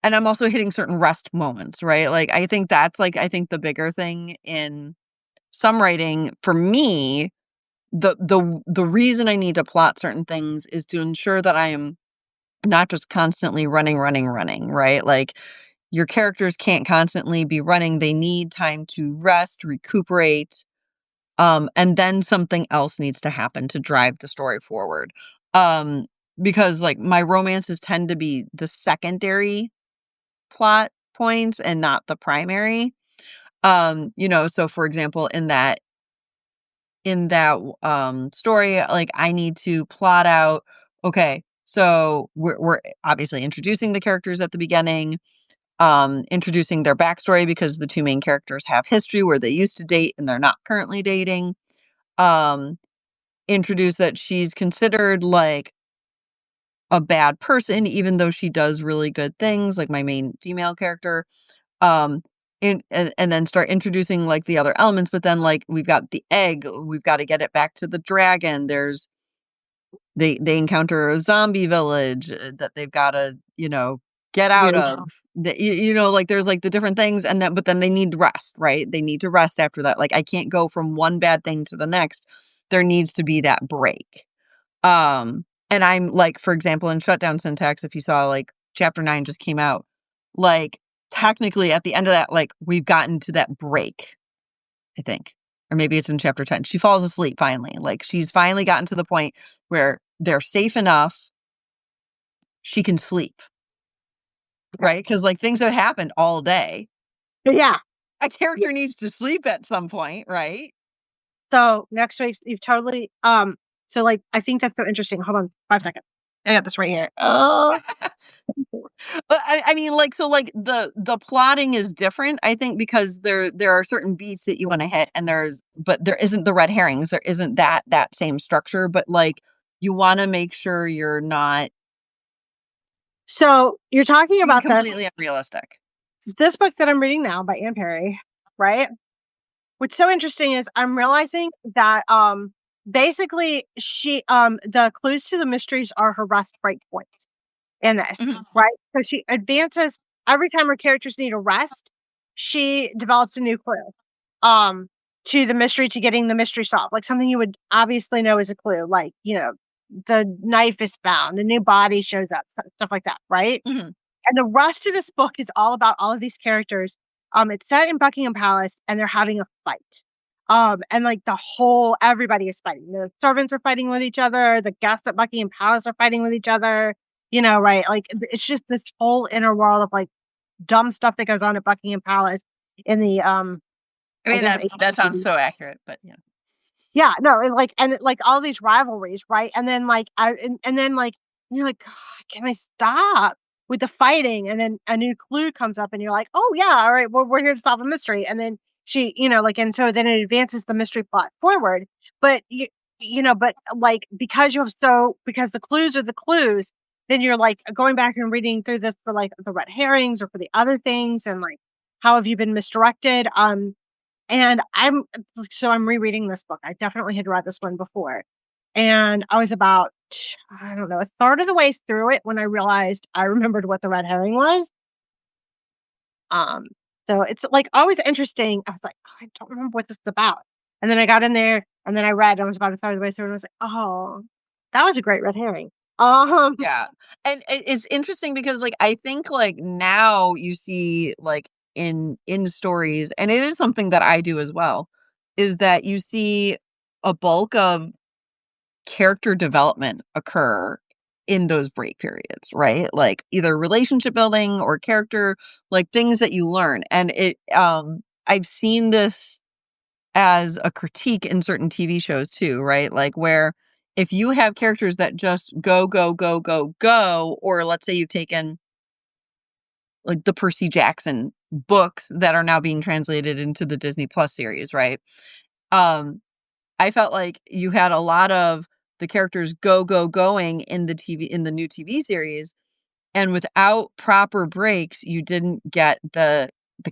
and I'm also hitting certain rest moments, right? Like, I think that's like, I think the bigger thing in some writing for me, the reason I need to plot certain things is to ensure that I am not just constantly running, running, running, right? Like your characters can't constantly be running. They need time to rest, recuperate, and then something else needs to happen to drive the story forward. Um, because like my romances tend to be the secondary plot points and not the primary. So for example, in that story, like I need to plot out, okay, so we're obviously introducing the characters at the beginning, introducing their backstory because the two main characters have history where they used to date and they're not currently dating. Um, introduce that she's considered like a bad person, even though she does really good things, like my main female character. Um, and then start introducing like the other elements, but then like we've got the egg, we've got to get it back to the dragon. They encounter a zombie village that they've got to get out Really. of. Like there's like the different things, and then but then they need rest, right? They need to rest after that. Like I can't go from one bad thing to the next. There needs to be that break. And I'm like, for example, in Shutdown Syntax, if you saw like chapter 9 just came out, like technically at the end of that, like we've gotten to that break, I think. Or maybe it's in chapter 10. She falls asleep finally. Like she's finally gotten to the point where they're safe enough she can sleep, Okay. right? Because like things have happened all day. But yeah. A Yeah. character needs to sleep at some point, right? So next week you've totally so like I think that's so interesting. Hold on 5 seconds. I got this right here. Oh. But I mean, like, so, like, the plotting is different, I think, because there are certain beats that you wanna hit, and but there isn't the red herrings, there isn't that same structure, but, like, you wanna make sure you're not So you're talking being about completely unrealistic. this book that I'm reading now by Anne Perry, right? What's so interesting is I'm realizing that basically the clues to the mysteries are her rest break points in this, Mhm, right? So she advances every time her characters need a rest, she develops a new clue um to the mystery to getting the mystery solved. Like something you would obviously know is a clue, like, the knife is found, a new body shows up, stuff like that, right? mhm. And the rest of this book is all about all of these characters. It's set in Buckingham Palace, and they're having a fight. And like everybody is fighting. The servants are fighting with each other. The guests at Buckingham Palace are fighting with each other. Right? Like it's just this whole inner world of like dumb stuff that goes on at Buckingham Palace in the I I mean, guess that sounds so accurate, but yeah. yeah, no, and all these rivalries, right? And then and then you're like, God, can I stop with the fighting? And then a new clue comes up, and you're like, oh yeah, all right, well we're here to solve a mystery. And then and so then it advances the mystery plot forward. But but like because the clues are the clues, then you're like going back and reading through this for like the red herrings or for the other things, and like how have you been misdirected? And I'm rereading this book. I definitely had read this one before. And I was about, I don't know, a third of the way through it when I realized I remembered what the red herring was. Um, So it's, like, always interesting. I was like, "Oh, I don't remember what this is about." And then I got in there, and then I read, and I was about a third of the way through, and I was like, "Oh, that was a great red herring." Yeah. And it's interesting because, like, I think, like, now you see, like, in stories, and it is something that I do as well, is that you see a bulk of character development occur in those break periods, right? Like, either relationship building or character, like, things that you learn. And I've seen this as a critique in certain TV shows too, right? Like, where if you have characters that just go, go, go, go, go, or let's say you've taken like the Percy Jackson books that are now being translated into the Disney Plus series, right? Um, I felt like you had a lot of the characters go, go, going in the new TV series, and without proper breaks, you didn't get the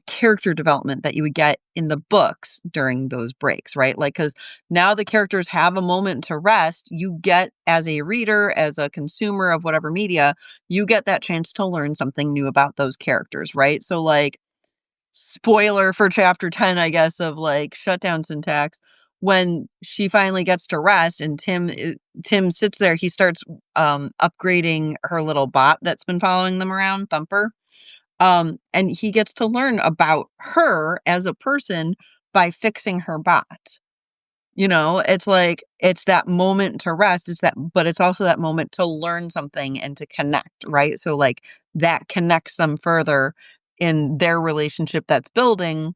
character development that you would get in the books during those breaks, right? Like, because now the characters have a moment to rest. You get, as a reader, as a consumer of whatever media, you get that chance to learn something new about those characters, right? So, like, spoiler for chapter 10, I guess, of like shutdown syntax. When she finally gets to rest and Tim sits there, he starts upgrading her little bot that's been following them around, Thumper. And he gets to learn about her as a person by fixing her bot. You know, it's like it's that moment to rest. It's that, but it's also that moment to learn something and to connect, right? So, like, that connects them further in their relationship that's building,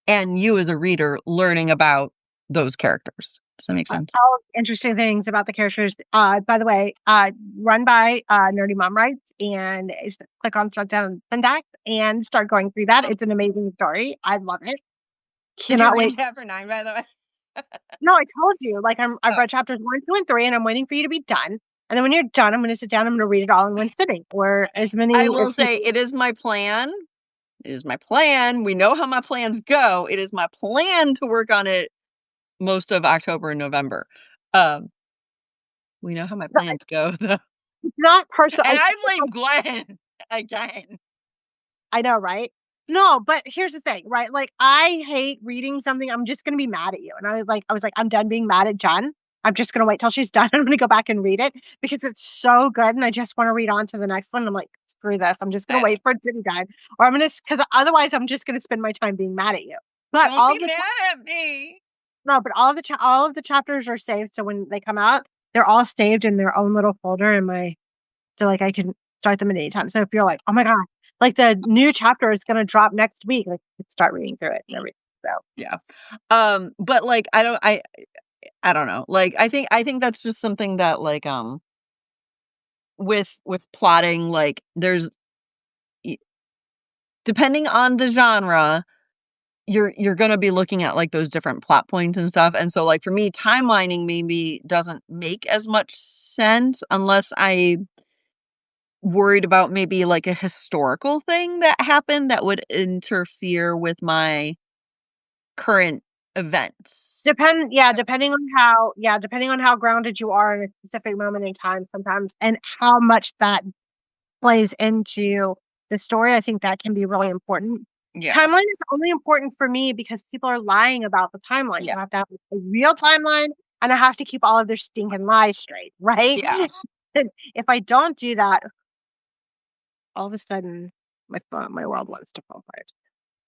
and you as a reader learning about those characters. Does that make sense? All interesting things about the characters. By the way, run by Nerdy Mom Rights, and just click on Shutdown Syntax and start going through that. It's an amazing story. I love it. Did you Cannot read wait. chapter 9, by the way? No, I told you. Like, I've Oh, read chapters 1, 2, and 3, and I'm waiting for you to be done. And then when you're done, I'm going to sit down. I'm going to read it all in one sitting, or as I many will as say people. it is my plan. It is my plan. We know how my plans go. It is my plan to work on it most of October and November. Um, we know how my No, plans go, though. it's not personal. And I blame Gwen again. I know, right? No, but here's the thing, right? Like, I hate reading something, I'm just gonna be mad at you, and I was like, "I'm done being mad at Jen. I'm just gonna wait till she's done, I'm gonna go back and read it because it's so good, and I just wanna read on to the next one." I'm like, "Screw this, I'm just gonna I know. wait for it to be done, or I'm gonna, because otherwise I'm just gonna spend my time being mad at you." But Don't all be of the mad at me. no, but all of the chapters are saved, so when they come out, they're all saved in their own little folder in my, so, like, I can start them at any time. So if you're like, "Oh my god, like, the new chapter is gonna drop next week," like, you can start reading through it and everything, so Yeah. But like I don't know. Like, I think that's just something that, like, with plotting, like, there's y- depending on the genre, you're gonna be looking at, like, those different plot points and stuff, and so, like, for me, timelining maybe doesn't make as much sense unless I worried about maybe, like, a historical thing that happened that would interfere with my current events. depending on how grounded you are in a specific moment in time sometimes and how much that plays into the story, I think that can be really important. Yeah. Timeline is only important for me because people are lying about the timeline. Yeah. You have to have a real timeline, and I have to keep all of their stinking lies straight, right? Yeah. And if I don't do that, all of a sudden my world wants to fall apart.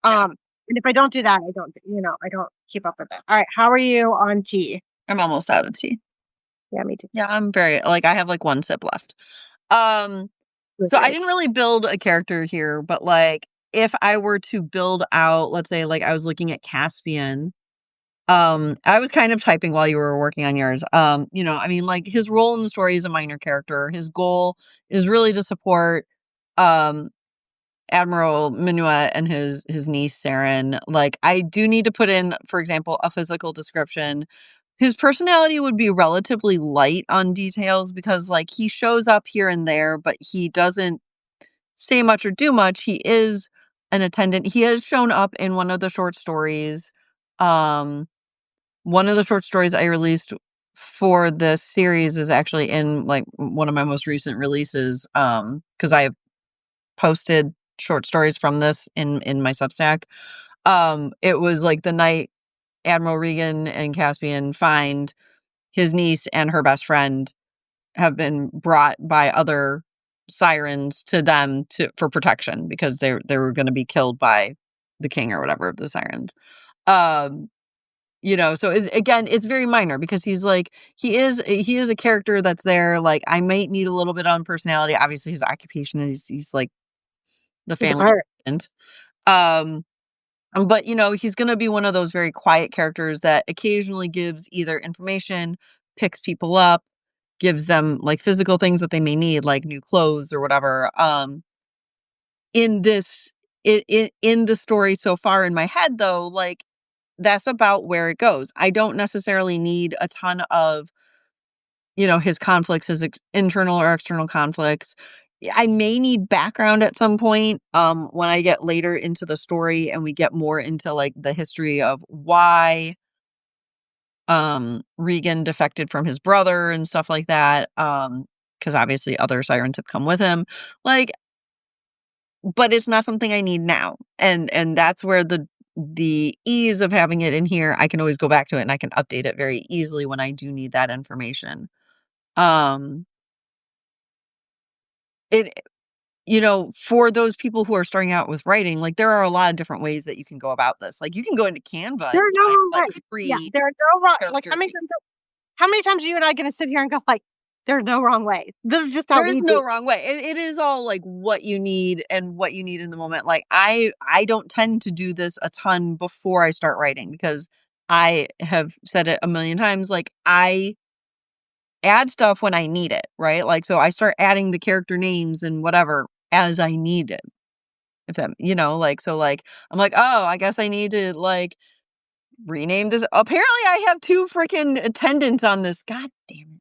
Yeah. And if I don't do that, I don't keep up with it. All right, how are you on tea? I'm almost out of tea. Yeah, me too. Yeah, I'm very like, I have, like, 1 sip left. Um, With so I you. didn't really build a character here, but, like, if I were to build out, let's say, like, I was looking at Caspian, I was kind of typing while you were working on yours. I mean, like, his role in the story is a minor character. His goal is really to support, um, Admiral Minuet and his niece Saren. Like, I do need to put in, for example, a physical description. His personality would be relatively light on details because, like, he shows up here and there, but he doesn't say much or do much. He is an attendant. He has shown up in one of the short stories. Um, One of the short stories I released for the series is actually in, like, one of my most recent releases, because I have posted short stories from this in my Substack. It was like the night Admiral Regan and Caspian find his niece and her best friend have been brought by other sirens to them for protection because they were going to be killed by the king or whatever of the sirens. Um, so again, it's very minor because he is a character that's there. Like I might need a little bit on personality. Obviously, his occupation is he's like the He's a family pirate. assistant. Um, but he's gonna be one of those very quiet characters that occasionally gives either information, picks people up, gives them like physical things that they may need, like new clothes or whatever. In this in the story so far in my head though, like that's about where it goes. I don't necessarily need a ton of his conflicts, his internal or external conflicts. I may need background at some point when I get later into the story and we get more into like the history of why Regan defected from his brother and stuff like that. Because obviously other sirens have come with him. Like, but it's not something I need now. And that's where the ease of having it in here, I can always go back to it and I can update it very easily when I do need that information. Um it for those people who are starting out with writing, like there are a lot of different ways that you can go about this. Like you can go into Canva There and are no find wrong like ways. Yeah, free there are no wrong like, character. how many times are you and I gonna sit here and go like, "There's no wrong ways. This is just how There's we do no it." wrong way. It is all like what you need and what you need in the moment. Like I don't tend to do this a ton before I start writing because I have said it a million times. Like I add stuff when I need it, right? Like so I start adding the character names and whatever as I need it. If that like so like I'm like, oh, I guess I need to like rename this. Apparently I have 2 freaking attendants on this. God damn it.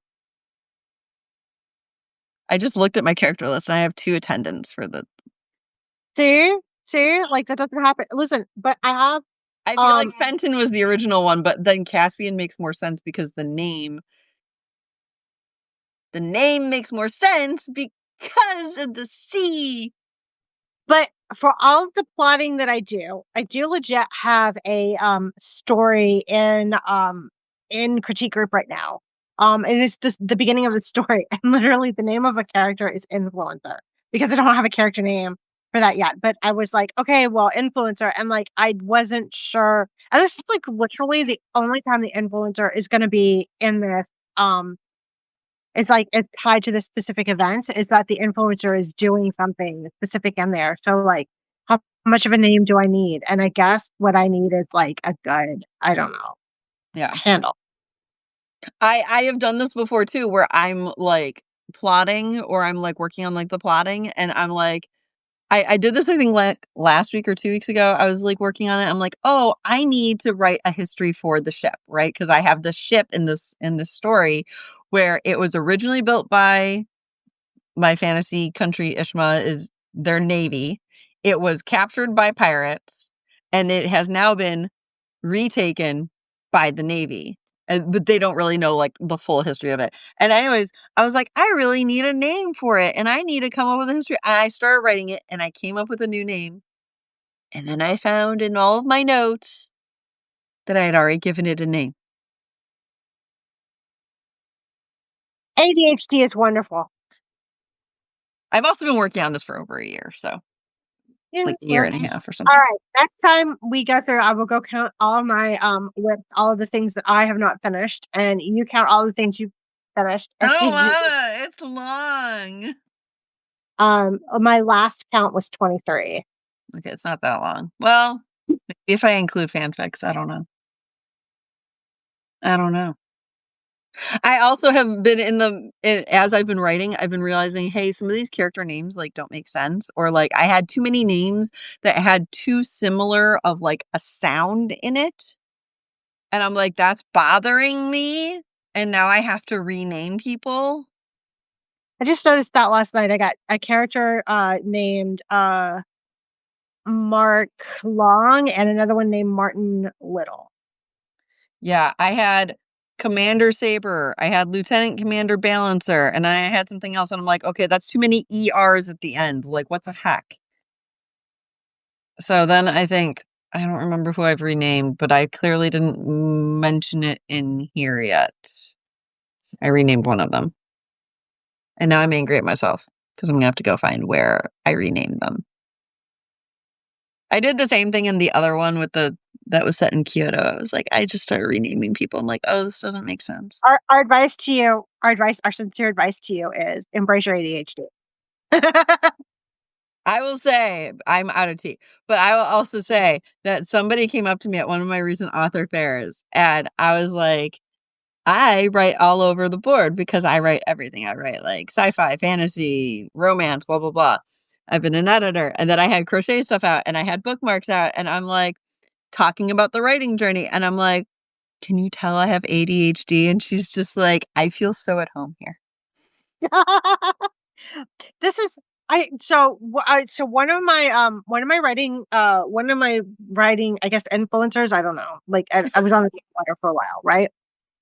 I just looked at my character list and I have 2 attendants for the See? See? Like, that doesn't happen. Listen, but I have, I feel like um Fenton was the original one, but then Caspian makes more sense because the name makes more sense because of the sea. but for all of the plotting that I do legit have a, story in critique group right now. And it's just the beginning of the story, and literally the name of a character is Influencer, because I don't have a character name for that yet, but I was like, "Okay, well, Influencer," and, like, I wasn't sure, and this is, like, literally the only time the Influencer is gonna be in this, um it's like it's tied to this specific event, is that the influencer is doing something specific in there. So, like, how much of a name do I need? And I guess what I need is, like, a good, I don't know, Yeah. handle. I have done this before too where I'm like plotting or I'm like working on like the plotting and I'm like I did this I think like last week or 2 weeks ago. I was like working on it. I'm like, "Oh, I need to write a history for the ship," right? Because I have the ship in this story where it was originally built by my fantasy country Ishma is their navy. It was captured by pirates and it has now been retaken by the navy. But they don't really know like the full history of it. And anyways, I was like, I really need a name for it and I need to come up with a history. And I started writing it and I came up with a new name. And then I found in all of my notes that I had already given it a name. ADHD is wonderful. I've also been working on this for over a year, so Yeah, like a year well, and a half or all something. right. Next time we go through, I will go count all of my with all of the things that I have not finished, and you count all the things you've finished, I and see don't if you. wanna. It's long. My last count was 23. Okay, it's not that long. Well, maybe if I include fanfics, I don't know. I don't know. I also have been as I've been writing, I've been realizing, hey, some of these character names like don't make sense, or like I had too many names that had too similar of like a sound in it, and I'm like, that's bothering me, and now I have to rename people. I just noticed that last night. I got a character named Mark Long and another one named Martin Little. Yeah, I had Commander Saber, I had Lieutenant Commander Balancer, and I had something else, and I'm like, okay, that's too many ERs at the end. Like, what the heck? So then I think I don't remember who I've renamed, but I clearly didn't mention it in here yet. I renamed one of them. And now I'm angry at myself because I'm gonna have to go find where I renamed them. I did the same thing in the other one with the that was set in Kyoto. I was like, I just started renaming people. I'm like, oh, this doesn't make sense. Our advice to you, our sincere advice to you is embrace your ADHD. I will say I'm out of tea, but I will also say that somebody came up to me at one of my recent author fairs, and I was like, I write all over the board because I write everything. I write like sci-fi, fantasy, romance, blah blah blah. I've been an editor, and then I had crochet stuff out, and I had bookmarks out, and I'm like talking about the writing journey, and I'm like, "Can you tell I have ADHD?" And she's just like, "I feel so at home here." This is I so so one of my writing I guess influencers, I don't know, like I was on the newsletter for a while, right?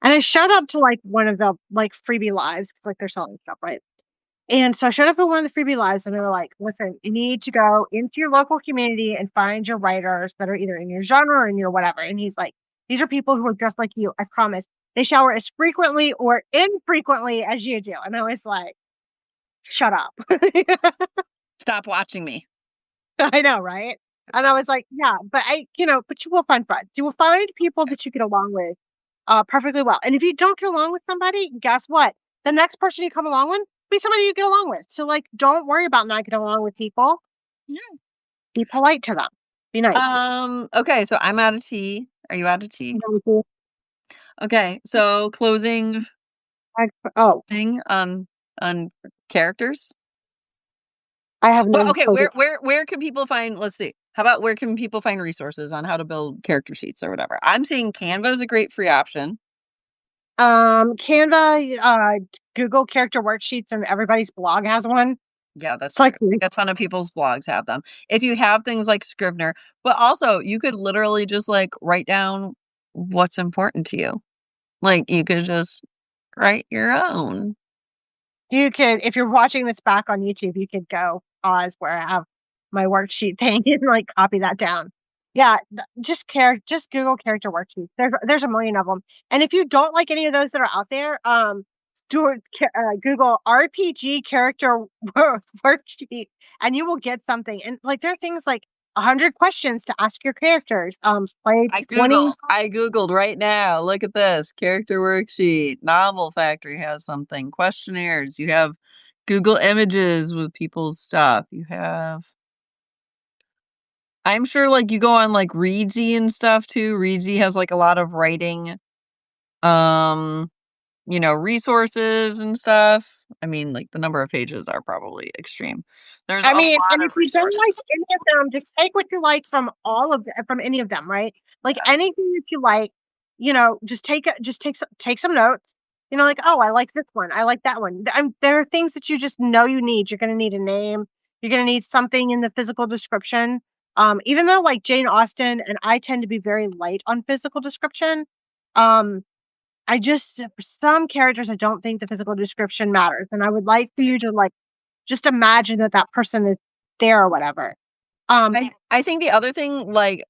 And I showed up to like one of the like freebie lives 'cause, like they're selling stuff, right? And so I showed up at one of the freebie lives and they were like, listen, you need to go into your local community and find your writers that are either in your genre or in your whatever. And he's like, these are people who are just like you. I promise. They shower as frequently or infrequently as you do. And I was like, shut up. Stop watching me. I know, right? And I was like, yeah, but but you will find friends. You will find people that you get along with perfectly well. And if you don't get along with somebody, guess what? The next person you come along with be somebody you get along with. So like don't worry about not getting along with people. Yeah. Be polite to them. Be nice. Okay, so I'm out of tea. Are you out of tea? Mhm. Okay, so closing Oh, thing on characters. I have Well, no okay, clue. where can people find, let's see. How about where can people find resources on how to build character sheets or whatever? I'm seeing Canva is a great free option. Canva, Google character worksheets and everybody's blog has one. Yeah, that's It's true. like, I think a ton of people's blogs have them. If you have things like Scrivener, but also you could literally just like write down what's important to you. Like you could just write your own. you could, if you're watching this back on YouTube, you could go pause where I have my worksheet thing and like copy that down. Yeah, just Google character worksheets. There's a million of them. And if you don't like any of those that are out there, Google RPG character worksheet, and you will get something. And like there are things like 100 questions to ask your characters. Play 20. I Googled right now. Look at this. Character worksheet. Novel Factory has something. Questionnaires. You have Google Images with people's stuff. You have I'm sure like you go on like Readsy and stuff too. Readsy has like a lot of writing um resources and stuff. I mean, like the number of pages are probably extreme. There's a I lot mean, and if of you don't resources. like any of them, just take what you like from from any of them, right? Like anything that you like, just take some notes. Like, oh, I like this one. I like that one. There are things that you just know you need. You're going to need a name. You're going to need something in the physical description. Even though like Jane Austen and I tend to be very light on physical description, um, I just for some characters I don't think the physical description matters, and I would like for you to like just imagine that that person is there or whatever. Um, I think the other thing, like,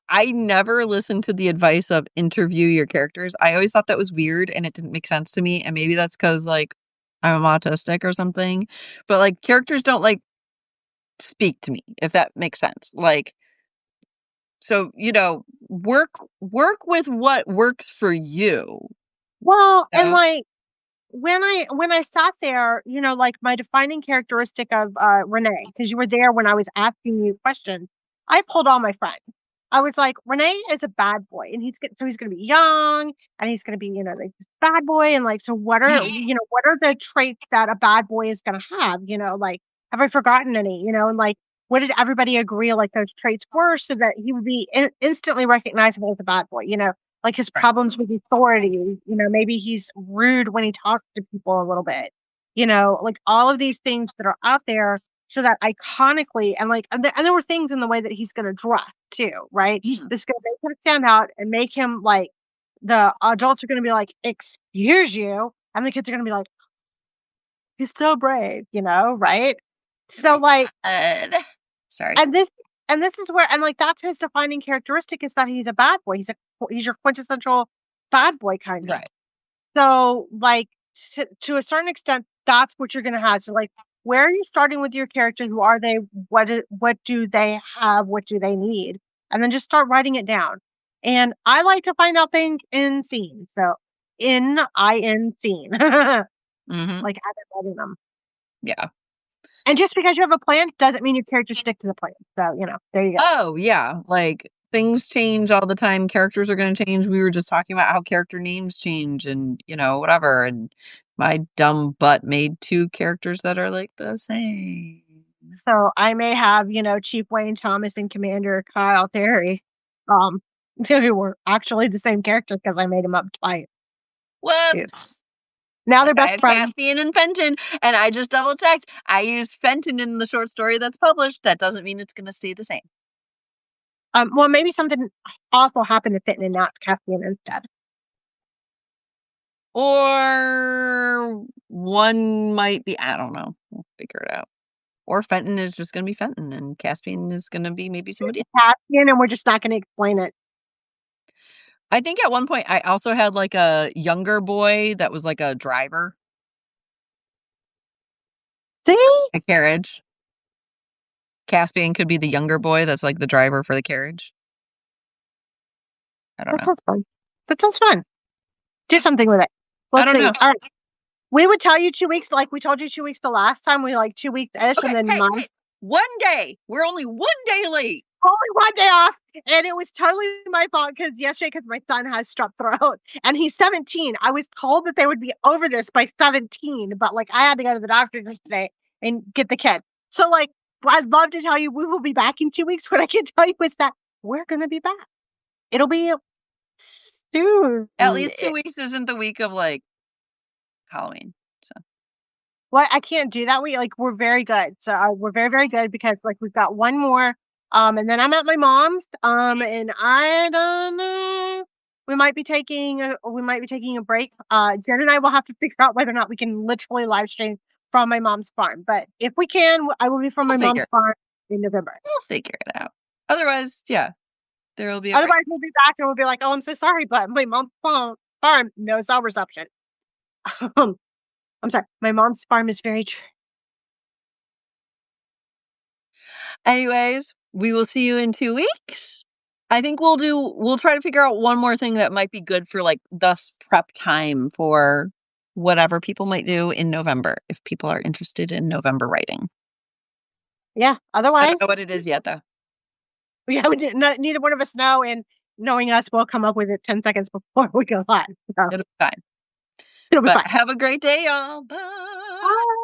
I never listened to the advice of interview your characters. I always thought that was weird and it didn't make sense to me. And maybe that's because, like, I'm autistic or something. But, like, characters don't, like, speak to me, if that makes sense. Like, so, work with what works for you. well, You and know? like when I sat there, like my defining characteristic of Renee, because you were there when I was asking you questions, I pulled all my friends. I was like, Renee is a bad boy, and he's gonna be young, and he's gonna be, like this bad boy, and like, so what are the traits that a bad boy is gonna have? Like, have I forgotten any? And like, what did everybody agree like those traits were, so that he would be instantly recognizable as a bad boy? Like his Right. problems with authority, maybe he's rude when he talks to people a little bit, like all of these things that are out there so that iconically and like and there were things in the way that he's going to dress too, right? Yeah. This going to make him stand out and make him like the adults are going to be like, "Excuse you," and the kids are going to be like, "He's so brave," right? So like, God. Sorry. and this and this is where, and like that's his defining characteristic is that he's a bad boy. He's your quintessential bad boy kind of. Right. So like to a certain extent, that's what you're gonna have. So like, where are you starting with your character? Who are they? What do they have? What do they need? And then just start writing it down. And I like to find out things in scene. So in scene, like Hmm. as I'm writing them. Yeah. And just because you have a plan doesn't mean your characters stick to the plan. So, there you go. Oh, yeah. Like things change all the time. Characters are going to change. We were just talking about how character names change and, whatever. And my dumb butt made two characters that are like the same. So I may have, Chief Wayne Thomas and Commander Kyle Terry, um, who were actually the same character because I made them up twice. Yes. Whoops. Now Like they're I best had friends. Caspian and Fenton, and I just double checked. I used Fenton in the short story that's published. That doesn't mean it's going to stay the same. Well, maybe something awful happened to Fenton and not Caspian instead. Or one might be, I don't know. We'll figure it out. Or Fenton is just going to be Fenton, and Caspian is going to be maybe somebody else. Caspian, and we're just not going to explain it. I think at one point I also had like a younger boy that was like a driver, See? a carriage. Caspian could be the younger boy that's like the driver for the carriage. I don't That know. sounds fun. That sounds fun. Do something with it. I Let's don't see. know. All right. We would tell you 2 weeks, like we told you 2 weeks the last time. We like 2 weeks ish, and Okay, then hey, mine hey, one day. We're only one day late. only one day off. And it was totally my fault because my son has strep throat and he's 17. I was told that they would be over this by 17, but like I had to go to the doctor today and get the kid. So like I'd love to tell you we will be back in 2 weeks. What I can tell you is that we're gonna be back. It'll be soon. At least 2 weeks isn't the week of like Halloween. So Well, I can't do that. We're very good. So we're very, very good because like we've got one more. And then I'm at my mom's. And I don't know. We might be taking a break. Jen and I will have to figure out whether or not we can literally live stream from my mom's farm. But if we can, I will be from we'll my mom's figure farm in November. we'll figure it out. Otherwise, yeah, there will be a break. Otherwise, we'll be back and we'll be like, "Oh, I'm so sorry, but my mom's farm no cell reception." I'm sorry. My mom's farm is very Anyways, we will see you in 2 weeks. I think we'll try to figure out one more thing that might be good for like thus prep time for whatever people might do in November if people are interested in November writing. Yeah. I Otherwise, don't know what it is yet though. yeah, neither one of us know, and knowing us, we'll come up with it 10 seconds before we go live. So It'll be fine. it'll be But fine. have a great day, y'all. Bye. Bye.